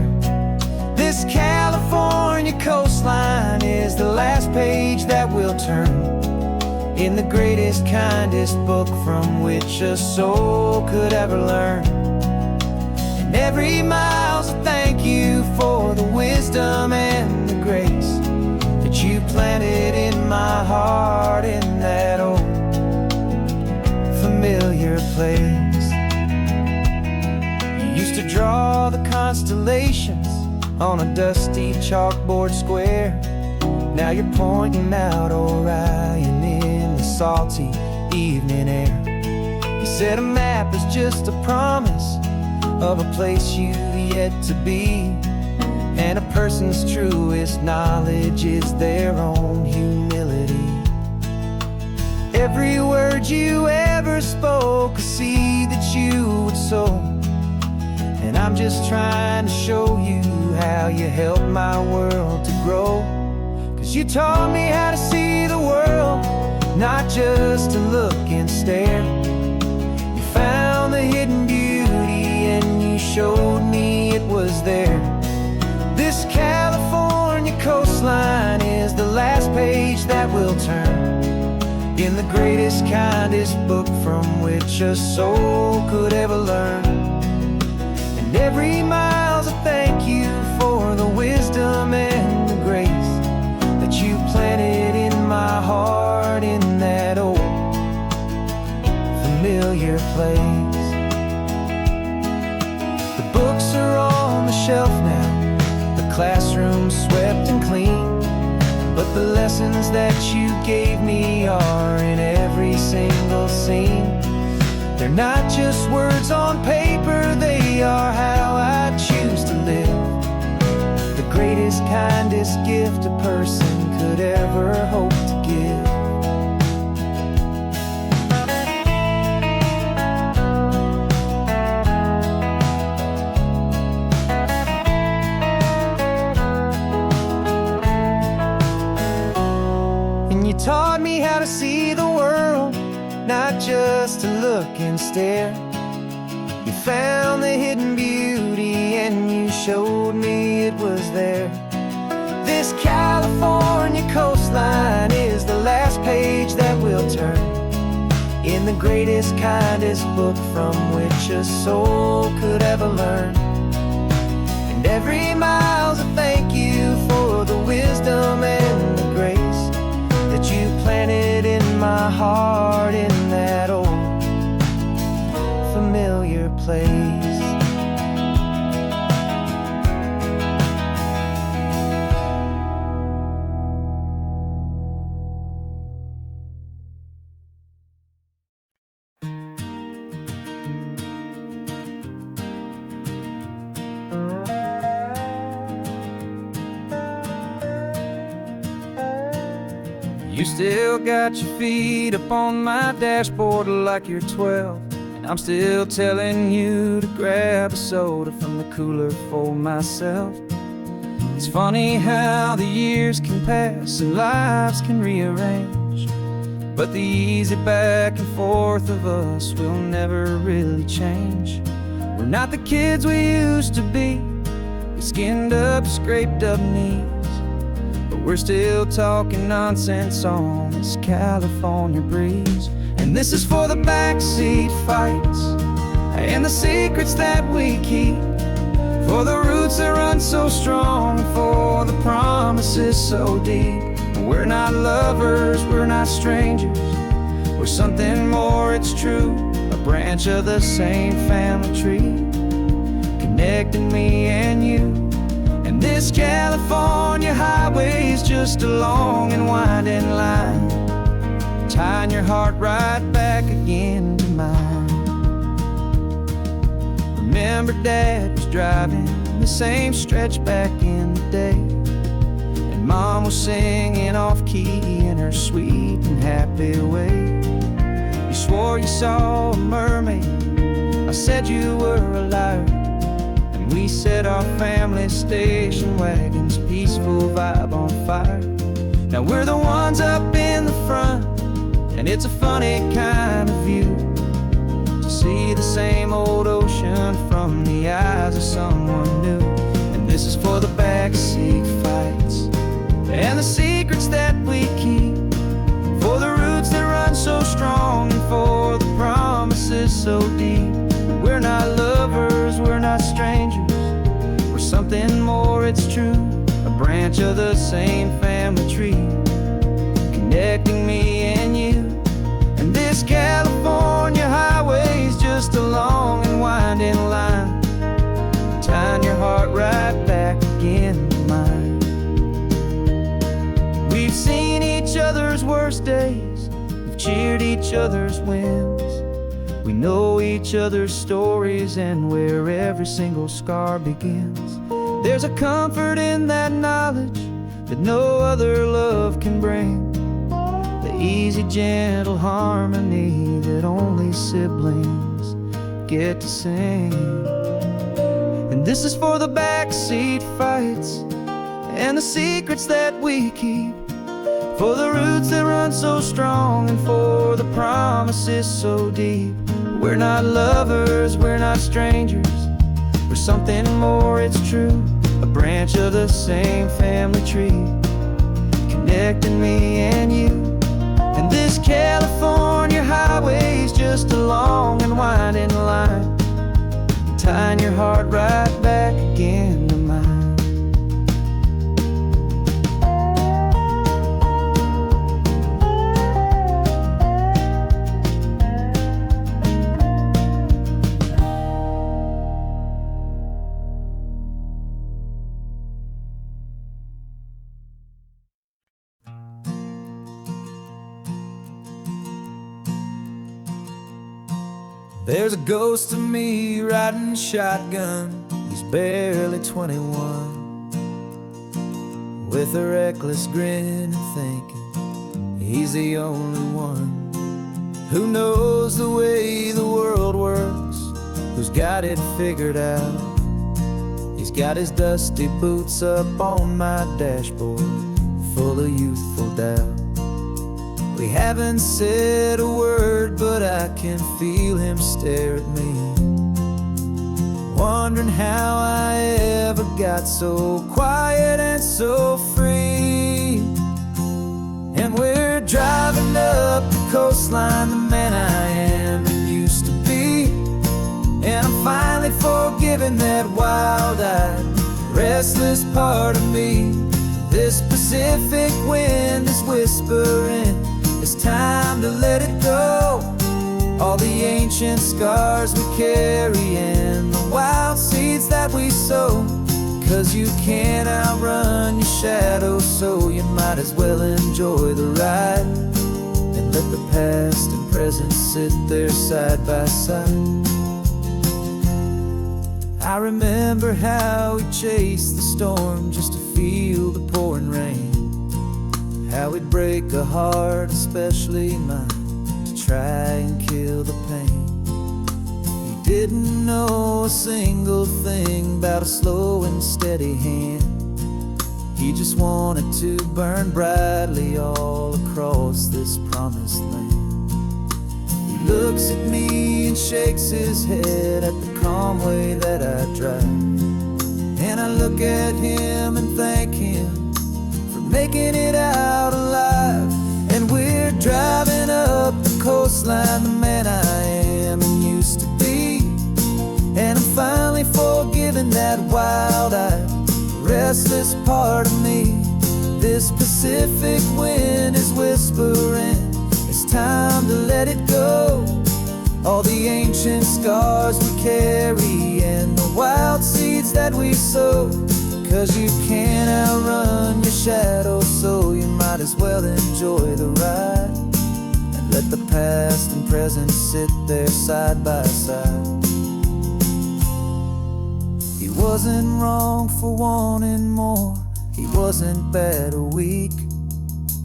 This California coastline is the last page that we'll turn in the greatest, kindest book from which a soul could ever learn. And every mile's a thank you for the wisdom and the grace that you planted in my heart in that old familiar place. You used to draw the constellations on a dusty chalkboard square. Now you're pointing out Orion in the salty evening air. You said a map is just a promise of a place you've yet to be, and a person's truest knowledge is their own humility. Every word you ever spoke, a seed that you would sow, and I'm just trying to show you how you helped my world to grow. 'Cause you taught me how to see the world, not just to look and stare. You found the hidden beauty and you showed me it was there. This California coastline is the last page that we'll turn in the greatest, kindest book from which a soul could ever learn. And every mile's a thank you for the wisdom and the grace that you planted in my heart in that old familiar place. The books are on the shelf now, the classroom swept and clean, but the lessons that you gave me are in every single scene. They're not just words on paper, they are how I choose to live. The greatest, kindest gift a person could ever hope to give. And you taught me how to see the world, not just to look and stare. You found the hidden beauty and you showed me it was there. This California coastline is the last page that we'll turn in the greatest, kindest book from which a soul could ever learn. And every mile's a thank you for the wisdom and the grace that you planted in my heart in that old familiar place. You still got your feet up on my dashboard like you're 12, and I'm still telling you to grab a soda from the cooler for myself. It's funny how the years can pass and lives can rearrange, but the easy back and forth of us will never really change. We're not the kids we used to be, with skinned up, scraped up knees, but we're still talking nonsense on this California breeze. And this is for the backseat fights and the secrets that we keep, for the roots that run so strong, for the promises so deep. We're not lovers, we're not strangers, we're something more, it's true, a branch of the same family tree. connecting me and you. And this California highway's just a long and winding line, tying your heart right back again to mine. Remember Dad was driving the same stretch back in the day, and Mom was singing off-key in her sweet and happy way. You swore you saw a mermaid, I said you were a liar, and we set our family station wagon's peaceful vibe on fire. Now we're the ones up in the front, and it's a funny kind of view to see the same old ocean from the eyes of someone new. And this is for the backseat fights and the secrets that we keep, for the roots that run so strong and for the promises so deep. We're not lovers, we're not strangers, we're something more, it's true. A branch of the same family tree, connecting me and you. And this California highway's just a long and winding line, tying your heart right back again to mine. We've seen each other's worst days, we've cheered each other's wins. We know each other's stories and where every single scar begins. There's a comfort in that knowledge that no other love can bring, the easy, gentle harmony that only siblings get to sing. And this is for the backseat fights and the secrets that we keep, for the roots that run so strong and for the promises so deep. We're not lovers, we're not strangers, we're something more, it's true. A branch of the same family tree, connecting me and you. And this California highway's just a long and winding line, tying your heart right back again to mine. There's a ghost of me riding shotgun, he's barely 21, with a reckless grin and thinking he's the only one who knows the way the world works, who's got it figured out. He's got his dusty boots up on my dashboard, full of youthful doubt. We haven't said a word, but I can feel him stare at me, wondering how I ever got so quiet and so free. And we're driving up the coastline, the man I am and used to be, and I'm finally forgiving that wild-eyed, restless part of me. This Pacific wind is whispering, it's time to let it go. All the ancient scars we carry and the wild seeds that we sow, 'cause you can't outrun your shadow, so you might as well enjoy the ride and let the past and present sit there side by side. I remember how we chased the storm just to feel the pouring rain, how we'd break a heart, especially mine, to try and kill the pain. We didn't know a single thing about a slow and steady hand. He just wanted to burn brightly all across this promised land. He looks at me and shakes his head at the calm way that I drive, and I look at him and thank him making it out alive. And we're driving up the coastline, the man I am and used to be, and I'm finally forgiving that wild-eyed, restless part of me. This Pacific wind is whispering, it's time to let it go. all the ancient scars we carry and the wild seeds that we sow. 'Cause you can't outrun your shadow, so you might as well enjoy the ride and let the past and present sit there side by side. He wasn't wrong for wanting more, he wasn't bad or weak.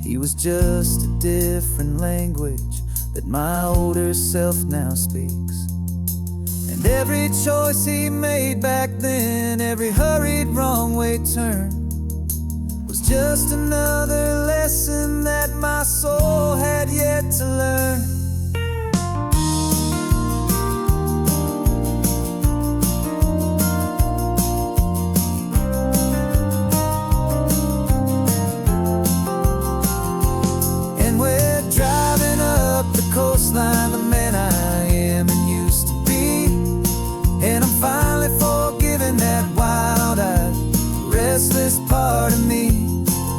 He was just a different language that my older self now speaks. And every choice he made back then, every hurried wrong way turn, was just another lesson that my soul had yet to learn. And we're driving up the coastline, the man I am and used to be. And I'm finally forgiving that wild-eyed, restless part of me.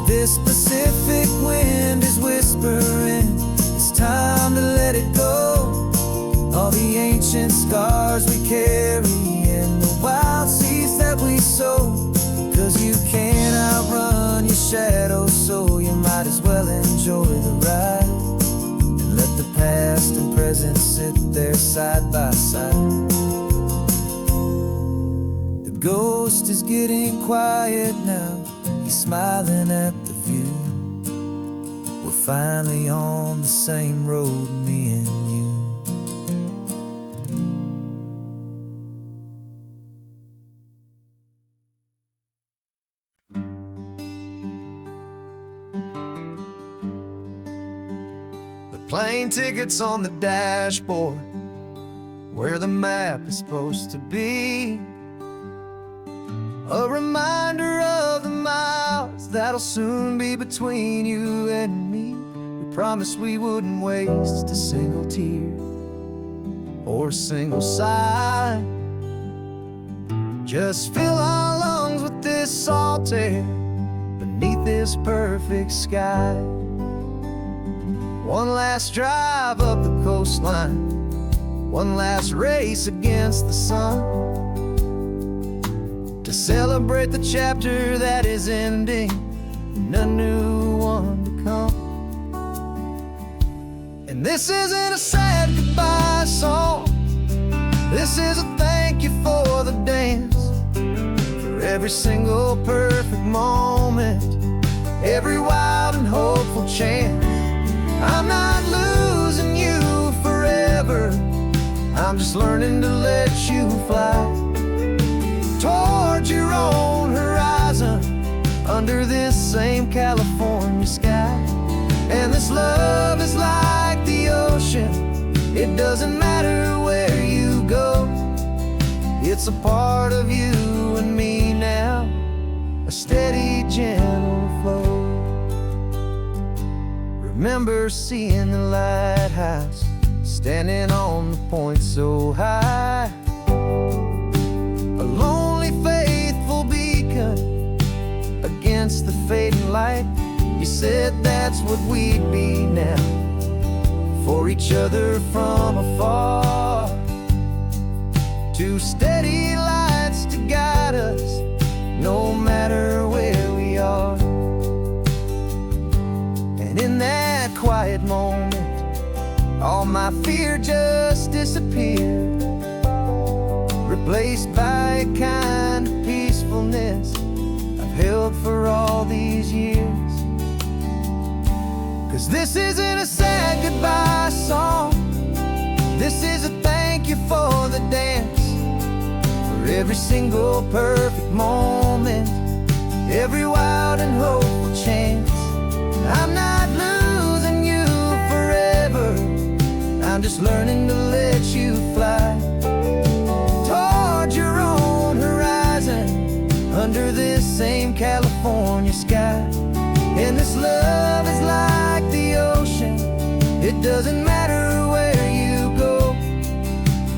This Pacific wind is whispering, it's time to let it go. All the ancient scars we carry and the wild seeds that we sow. 'Cause you can't outrun your shadow, so you might as well enjoy the ride and let the past and present sit there side by side. The ghost is getting quiet now, he's smiling at the view. We're finally on the same road, me and you. The plane tickets on the dashboard, where the map is supposed to be. A reminder of the miles that'll soon be between you and me. We promised we wouldn't waste a single tear or a single sigh. Just fill our lungs with this salt air beneath this perfect sky. One last drive up the coastline, one last race against the sun, to celebrate the chapter that is ending and a new one to come. And this isn't a sad goodbye song, this is a thank you for the dance, for every single perfect moment, every wild and hopeful chance. I'm not losing you forever, I'm just learning to let you fly towards your own horizon, under this same California sky. And this love is like the ocean, it doesn't matter where you go. It's a part of you and me now, a steady, gentle flow. Remember seeing the lighthouse, standing on the point so high, a lonely, faithful beacon against the fading light. You said that's what we'd be now, for each other from afar. Two steady lights to guide us, no matter where we are. And in that quiet moment, all my fear just disappeared, replaced by a kind of peacefulness I've held for all these years. 'Cause this isn't a sad goodbye song, this is a thank you for the dance, for every single perfect moment, every wild and hopeful chance. I'm not losing you forever, I'm just learning to let you fly towards your own horizon, under this same California sky. And this love is like the ocean, it doesn't matter where you go.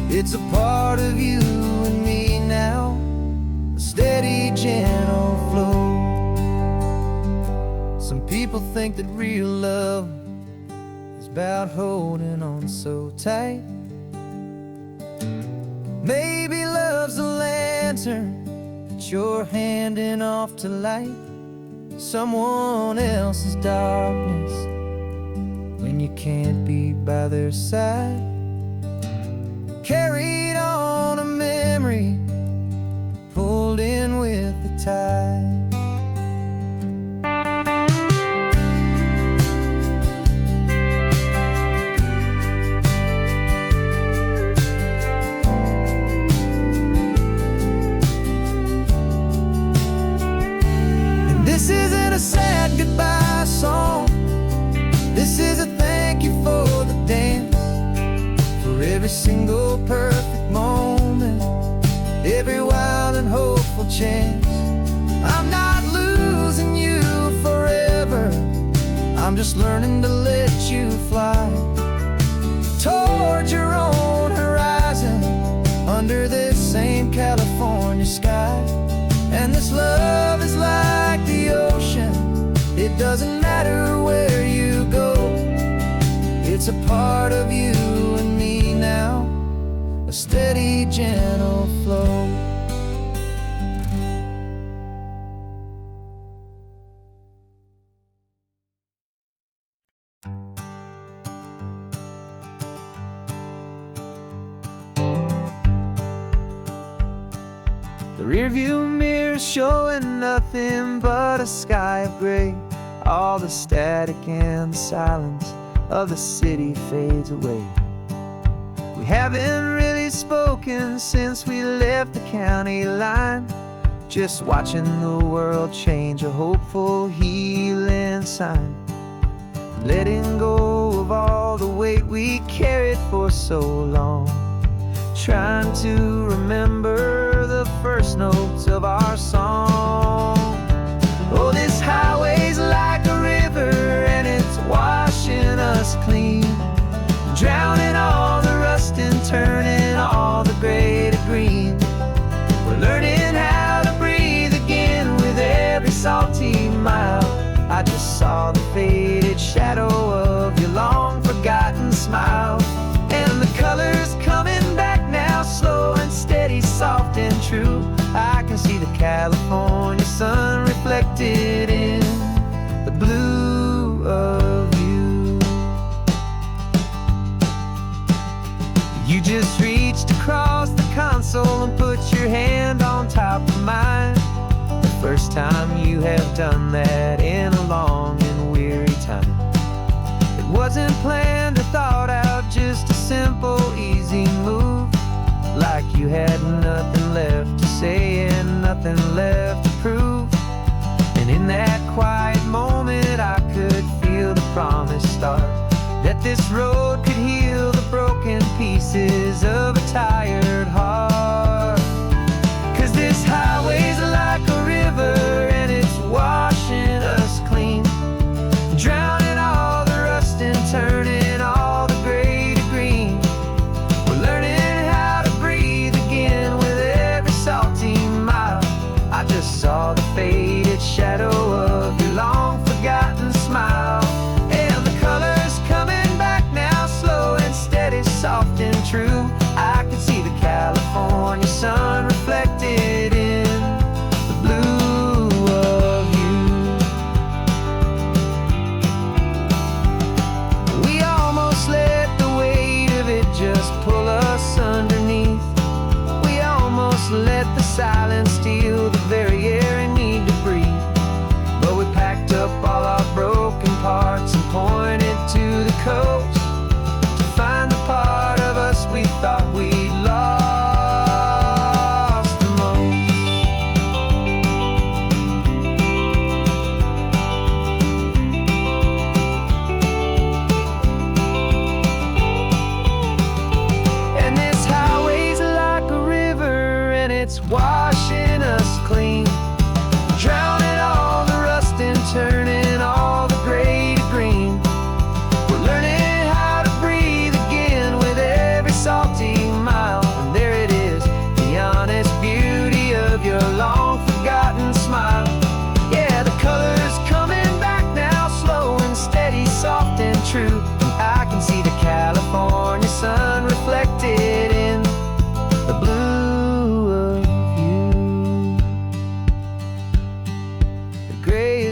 It's a part of you and me now, a steady, gentle flow. Some people think that real love is about holding on so tight, Maybe love's a lantern that you're handing off to light someone else's darkness when you can't be by their side. Carried on a memory, pulled in with the tide. This isn't a sad goodbye song. This is a thank you for the dance, for every single perfect moment, every wild and hopeful chance. I'm not losing you forever, I'm just learning to let you fly towards your own horizon, under this same California sky. And this love is like the ocean, it doesn't matter where you go. It's a part of you and me now, a steady, gentle flow. The rearview mirror's showing nothing but a sky of gray. All the static and the silence of the city fades away. We haven't really spoken since we left the county line, just watching the world change, a hopeful healing sign. Letting go of all the weight we carried for so long, trying to remember the first notes of our song. Oh, this highway's like a river and it's washing us clean, drowning all the rust and turning all the gray to green. We're learning how to breathe again with every salty mile. I just saw the faded shadow of your long forgotten smile, and the colors coming back now, slow and steady, soft and true. I can see the California sun reflected in the blue of you. You just reached across the console and put your hand on top of mine. The first time you have done that in a long and weary time. It wasn't planned or thought out, just a simple, easy move. Like you had nothing left to say and nothing left to prove. And in that quiet moment I could feel the promise start, that this road could heal the broken pieces of a tired heart. 'Cause this highway's like a river and it's washing us clean, drowning all the rust and turning all the gray to green. We're learning how to breathe again with every salty mile. I just saw the faded shadow of your long forgotten smile, and the colors coming back now, slow and steady, soft and true. I can see the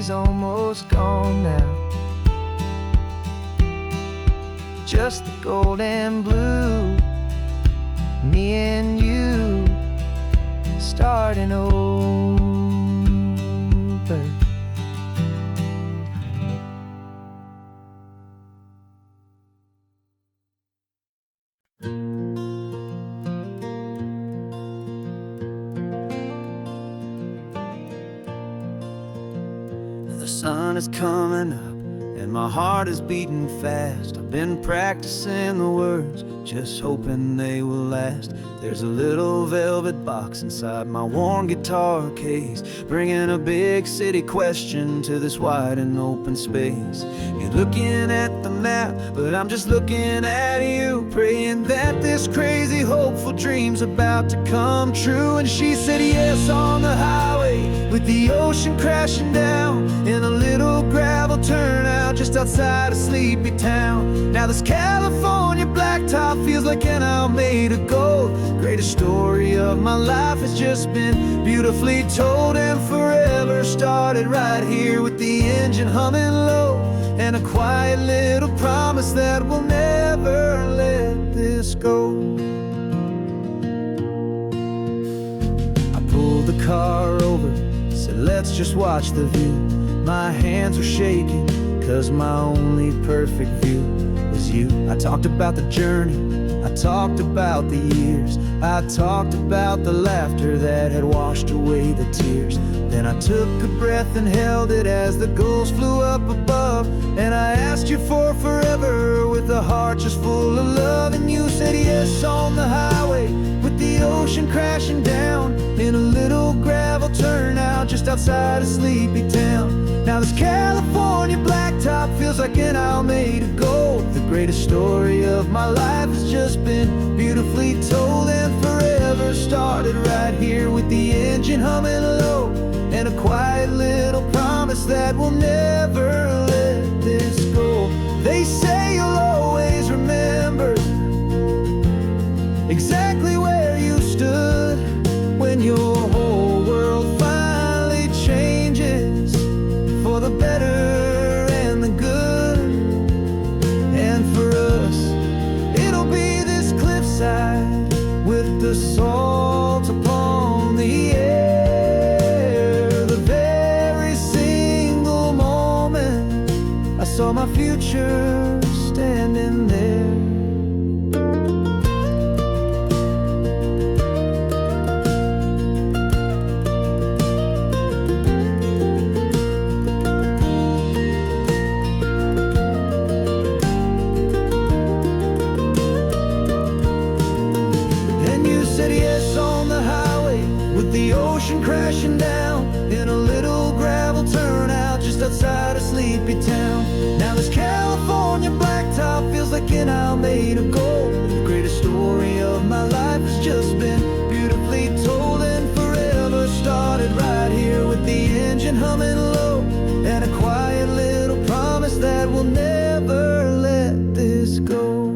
she's almost gone now. Just the gold and blue, me and you starting over. The sun is coming up and my heart is beating fast. I've been practicing the words, just hoping they will last. There's a little velvet box inside my worn guitar case, bringing a big city question to this wide and open space. You're looking at the map, but I'm just looking at you, praying that this crazy hopeful dream's about to come true. And she said yes on the highway, with the ocean crashing down, in a little gravel turnout just outside a sleepy town. Now this California blacktop feels like an hour made of gold. Greatest story of my life has just been beautifully told, and forever started right here with the engine humming low, and a quiet little promise that we'll never let this go. I pulled the car over, said let's just watch the view. My hands were shaking, cause my only perfect view was you. I talked about the journey, I talked about the years, I talked about the laughter that had washed away the tears. Then I took a breath and held it as the gulls flew up above, and I asked you for forever with a heart just full of love. And you said yes on the highway, with the ocean crashing down, in a little gravel turnout just outside a sleepy town. Now this California blacktop feels like an hour made of gold. The greatest story of my life has just been beautifully told, and forever started right here with the engine humming low, and a quiet little promise that we'll never let this go. They say you'll always remember exactly where you stood when your whole world finally changes for the better and the good. And for us, it'll be this cliffside with the salt upon the air. The very single moment I saw my future standing there. Crashing down in a little gravel turnout just outside a sleepy town. Now this California blacktop feels like an hour made of gold. The greatest story of my life has just been beautifully told, and forever started right here with the engine humming low, and a quiet little promise that we'll never let this go.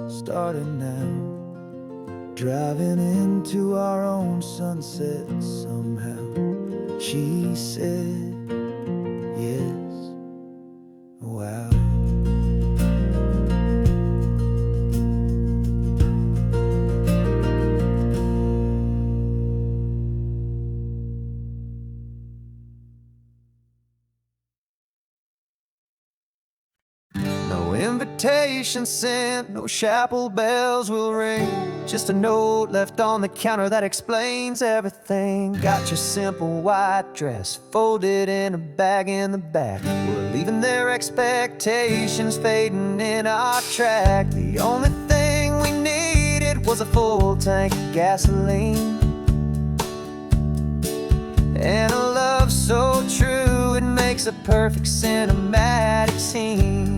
Starting now, driving into our own sunset somehow. She said yes, wow. No invitation sent, no chapel bells will ring, just a note left on the counter that explains everything. Got your simple white dress folded in a bag in the back. We're leaving their expectations fading in our track. The only thing we needed was a full tank of gasoline, and a love so true it makes a perfect cinematic scene.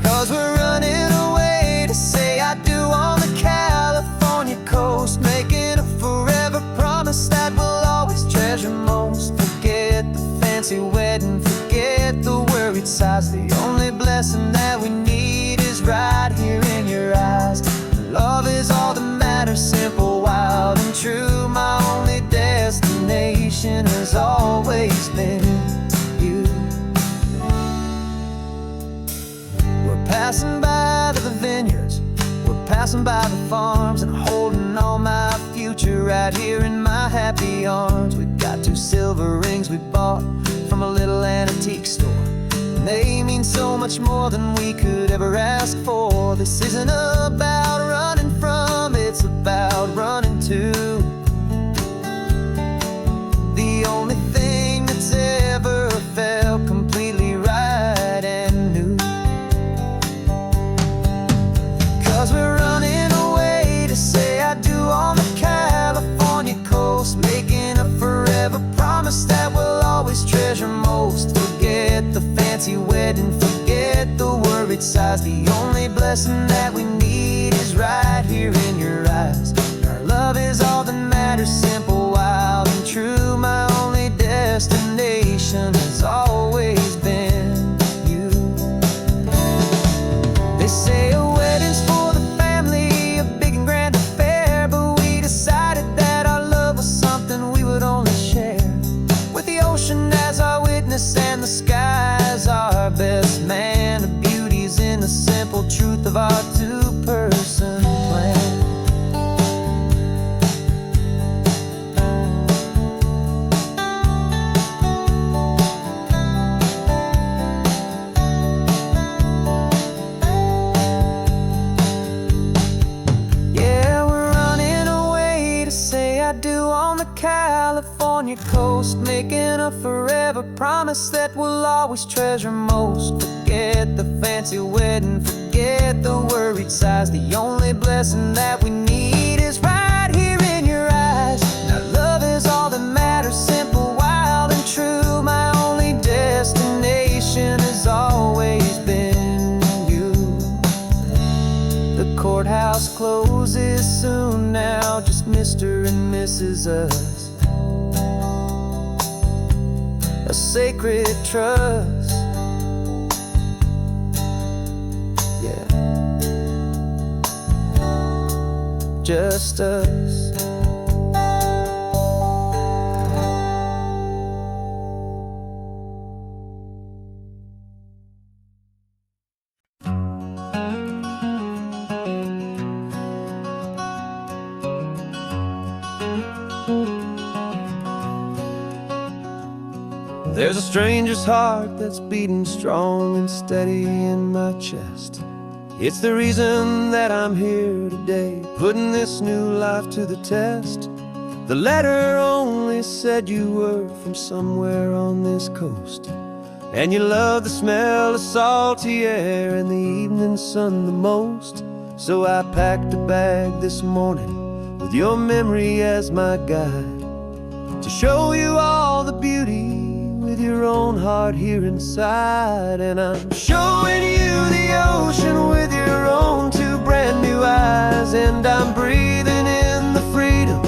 'Cause we're running away to say I do on the California coast, making a forever promise that we'll always treasure most. Forget the fancy wedding, forget the worried sighs. The only blessing that we need passing by the vineyards, we're passing by the farms, and holding all my future right here in my happy arms. We've got 2 silver rings we bought from a little antique store, and they mean so much more than we could ever ask for. This isn't about running from, it's about running to. The only thing that's ever felt completely right and new. 'Cause we're running away to say I do on the California coast, making a forever promise that we'll always treasure most. Forget the fancy wedding, forget the worried sighs. The only blessing that we need is right here in your eyes. Our love is all that matters, simple, wild, and true. My only destination has always been you. They say a wedding's for the family, a big and grand affair, but we decided that our love was something we would only share with the ocean as our witness and the sky as our best man. The beauty's in the simple truth of our 2-person plan. California coast, making a forever promise that we'll always treasure most. Forget the fancy wedding, forget the worried sighs. The only blessing that we need is right here in your eyes. Now love is all that matters, simple, wild, and true. My only destination has always been you. The courthouse closes soon now, just Mr. and Mrs. Us. A sacred trust, yeah, just us. There's a stranger's heart that's beating strong and steady in my chest. It's the reason that I'm here today, putting this new life to the test. The letter only said you were from somewhere on this coast, and you love the smell of salty air and the evening sun the most. So I packed a bag this morning with your memory as my guide, to show you all the beauty with your own heart here inside. And I'm showing you the ocean with your own 2 brand new eyes, and I'm breathing in the freedom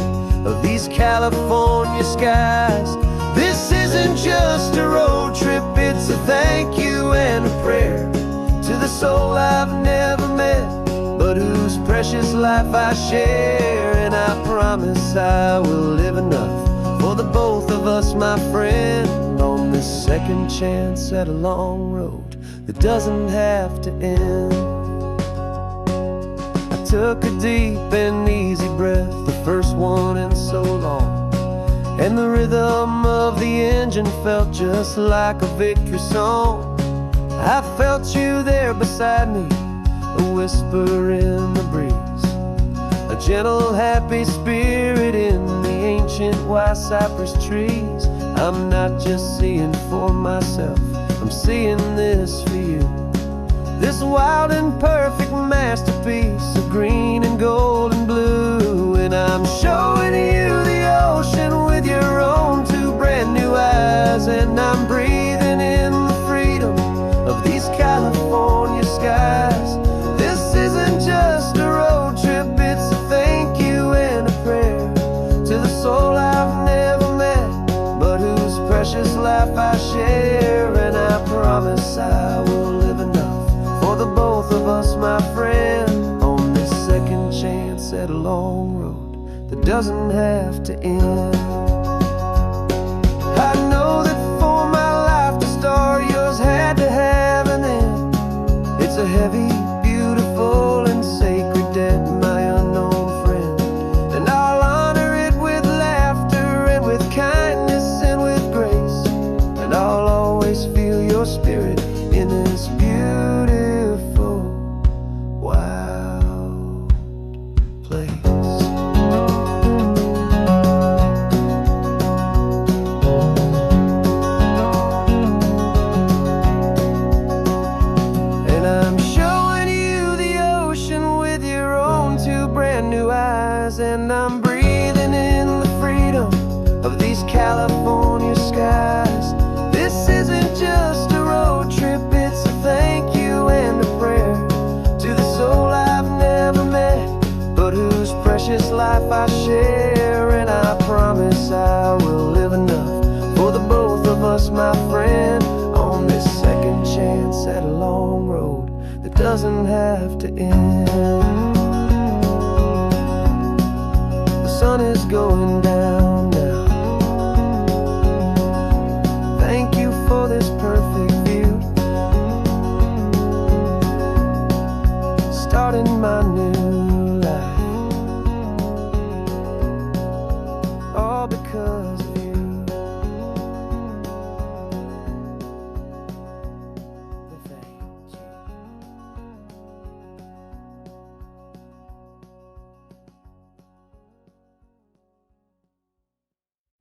of these California skies. This isn't just a road trip, it's a thank you and a prayer to the soul I've never met, but whose precious life I share. And I promise I will live enough for the both of us, my friend, on this second chance at a long road that doesn't have to end. I took a deep and easy breath, the first one in so long, and the rhythm of the engine felt just like a victory song. I felt you there beside me, a whisper in the breeze, a gentle happy spirit in the ancient white cypress trees. I'm not just seeing for myself, I'm seeing this for you. This wild and perfect masterpiece of green and gold and blue. And I'm showing you the ocean with your own 2 brand new eyes, and I'm breathing in the freedom of these California skies. This isn't just a road trip, it's a thank you and a prayer to the soul I've never met, but whose precious life I share. And I promise I will live enough for the both of us, my friend, on this second chance at a long road that doesn't have to end. I know that for my life to start, yours had to have an end. It's a heavy, beautiful, and sacred debt, my unknown friend. And I'll honor it with laughter and with kindness and with grace. And I'll always feel your spirit in this beautiful, wild place. And I'm showing you the ocean with your own two brand new eyes. And I'm breathing in the freedom of these California skies. This isn't just a road trip, it's a thank you and a prayer to the soul I've never met, but whose precious life I share. And I promise I will live enough for the both of us, my friend, on this second chance at a long road that doesn't have to end.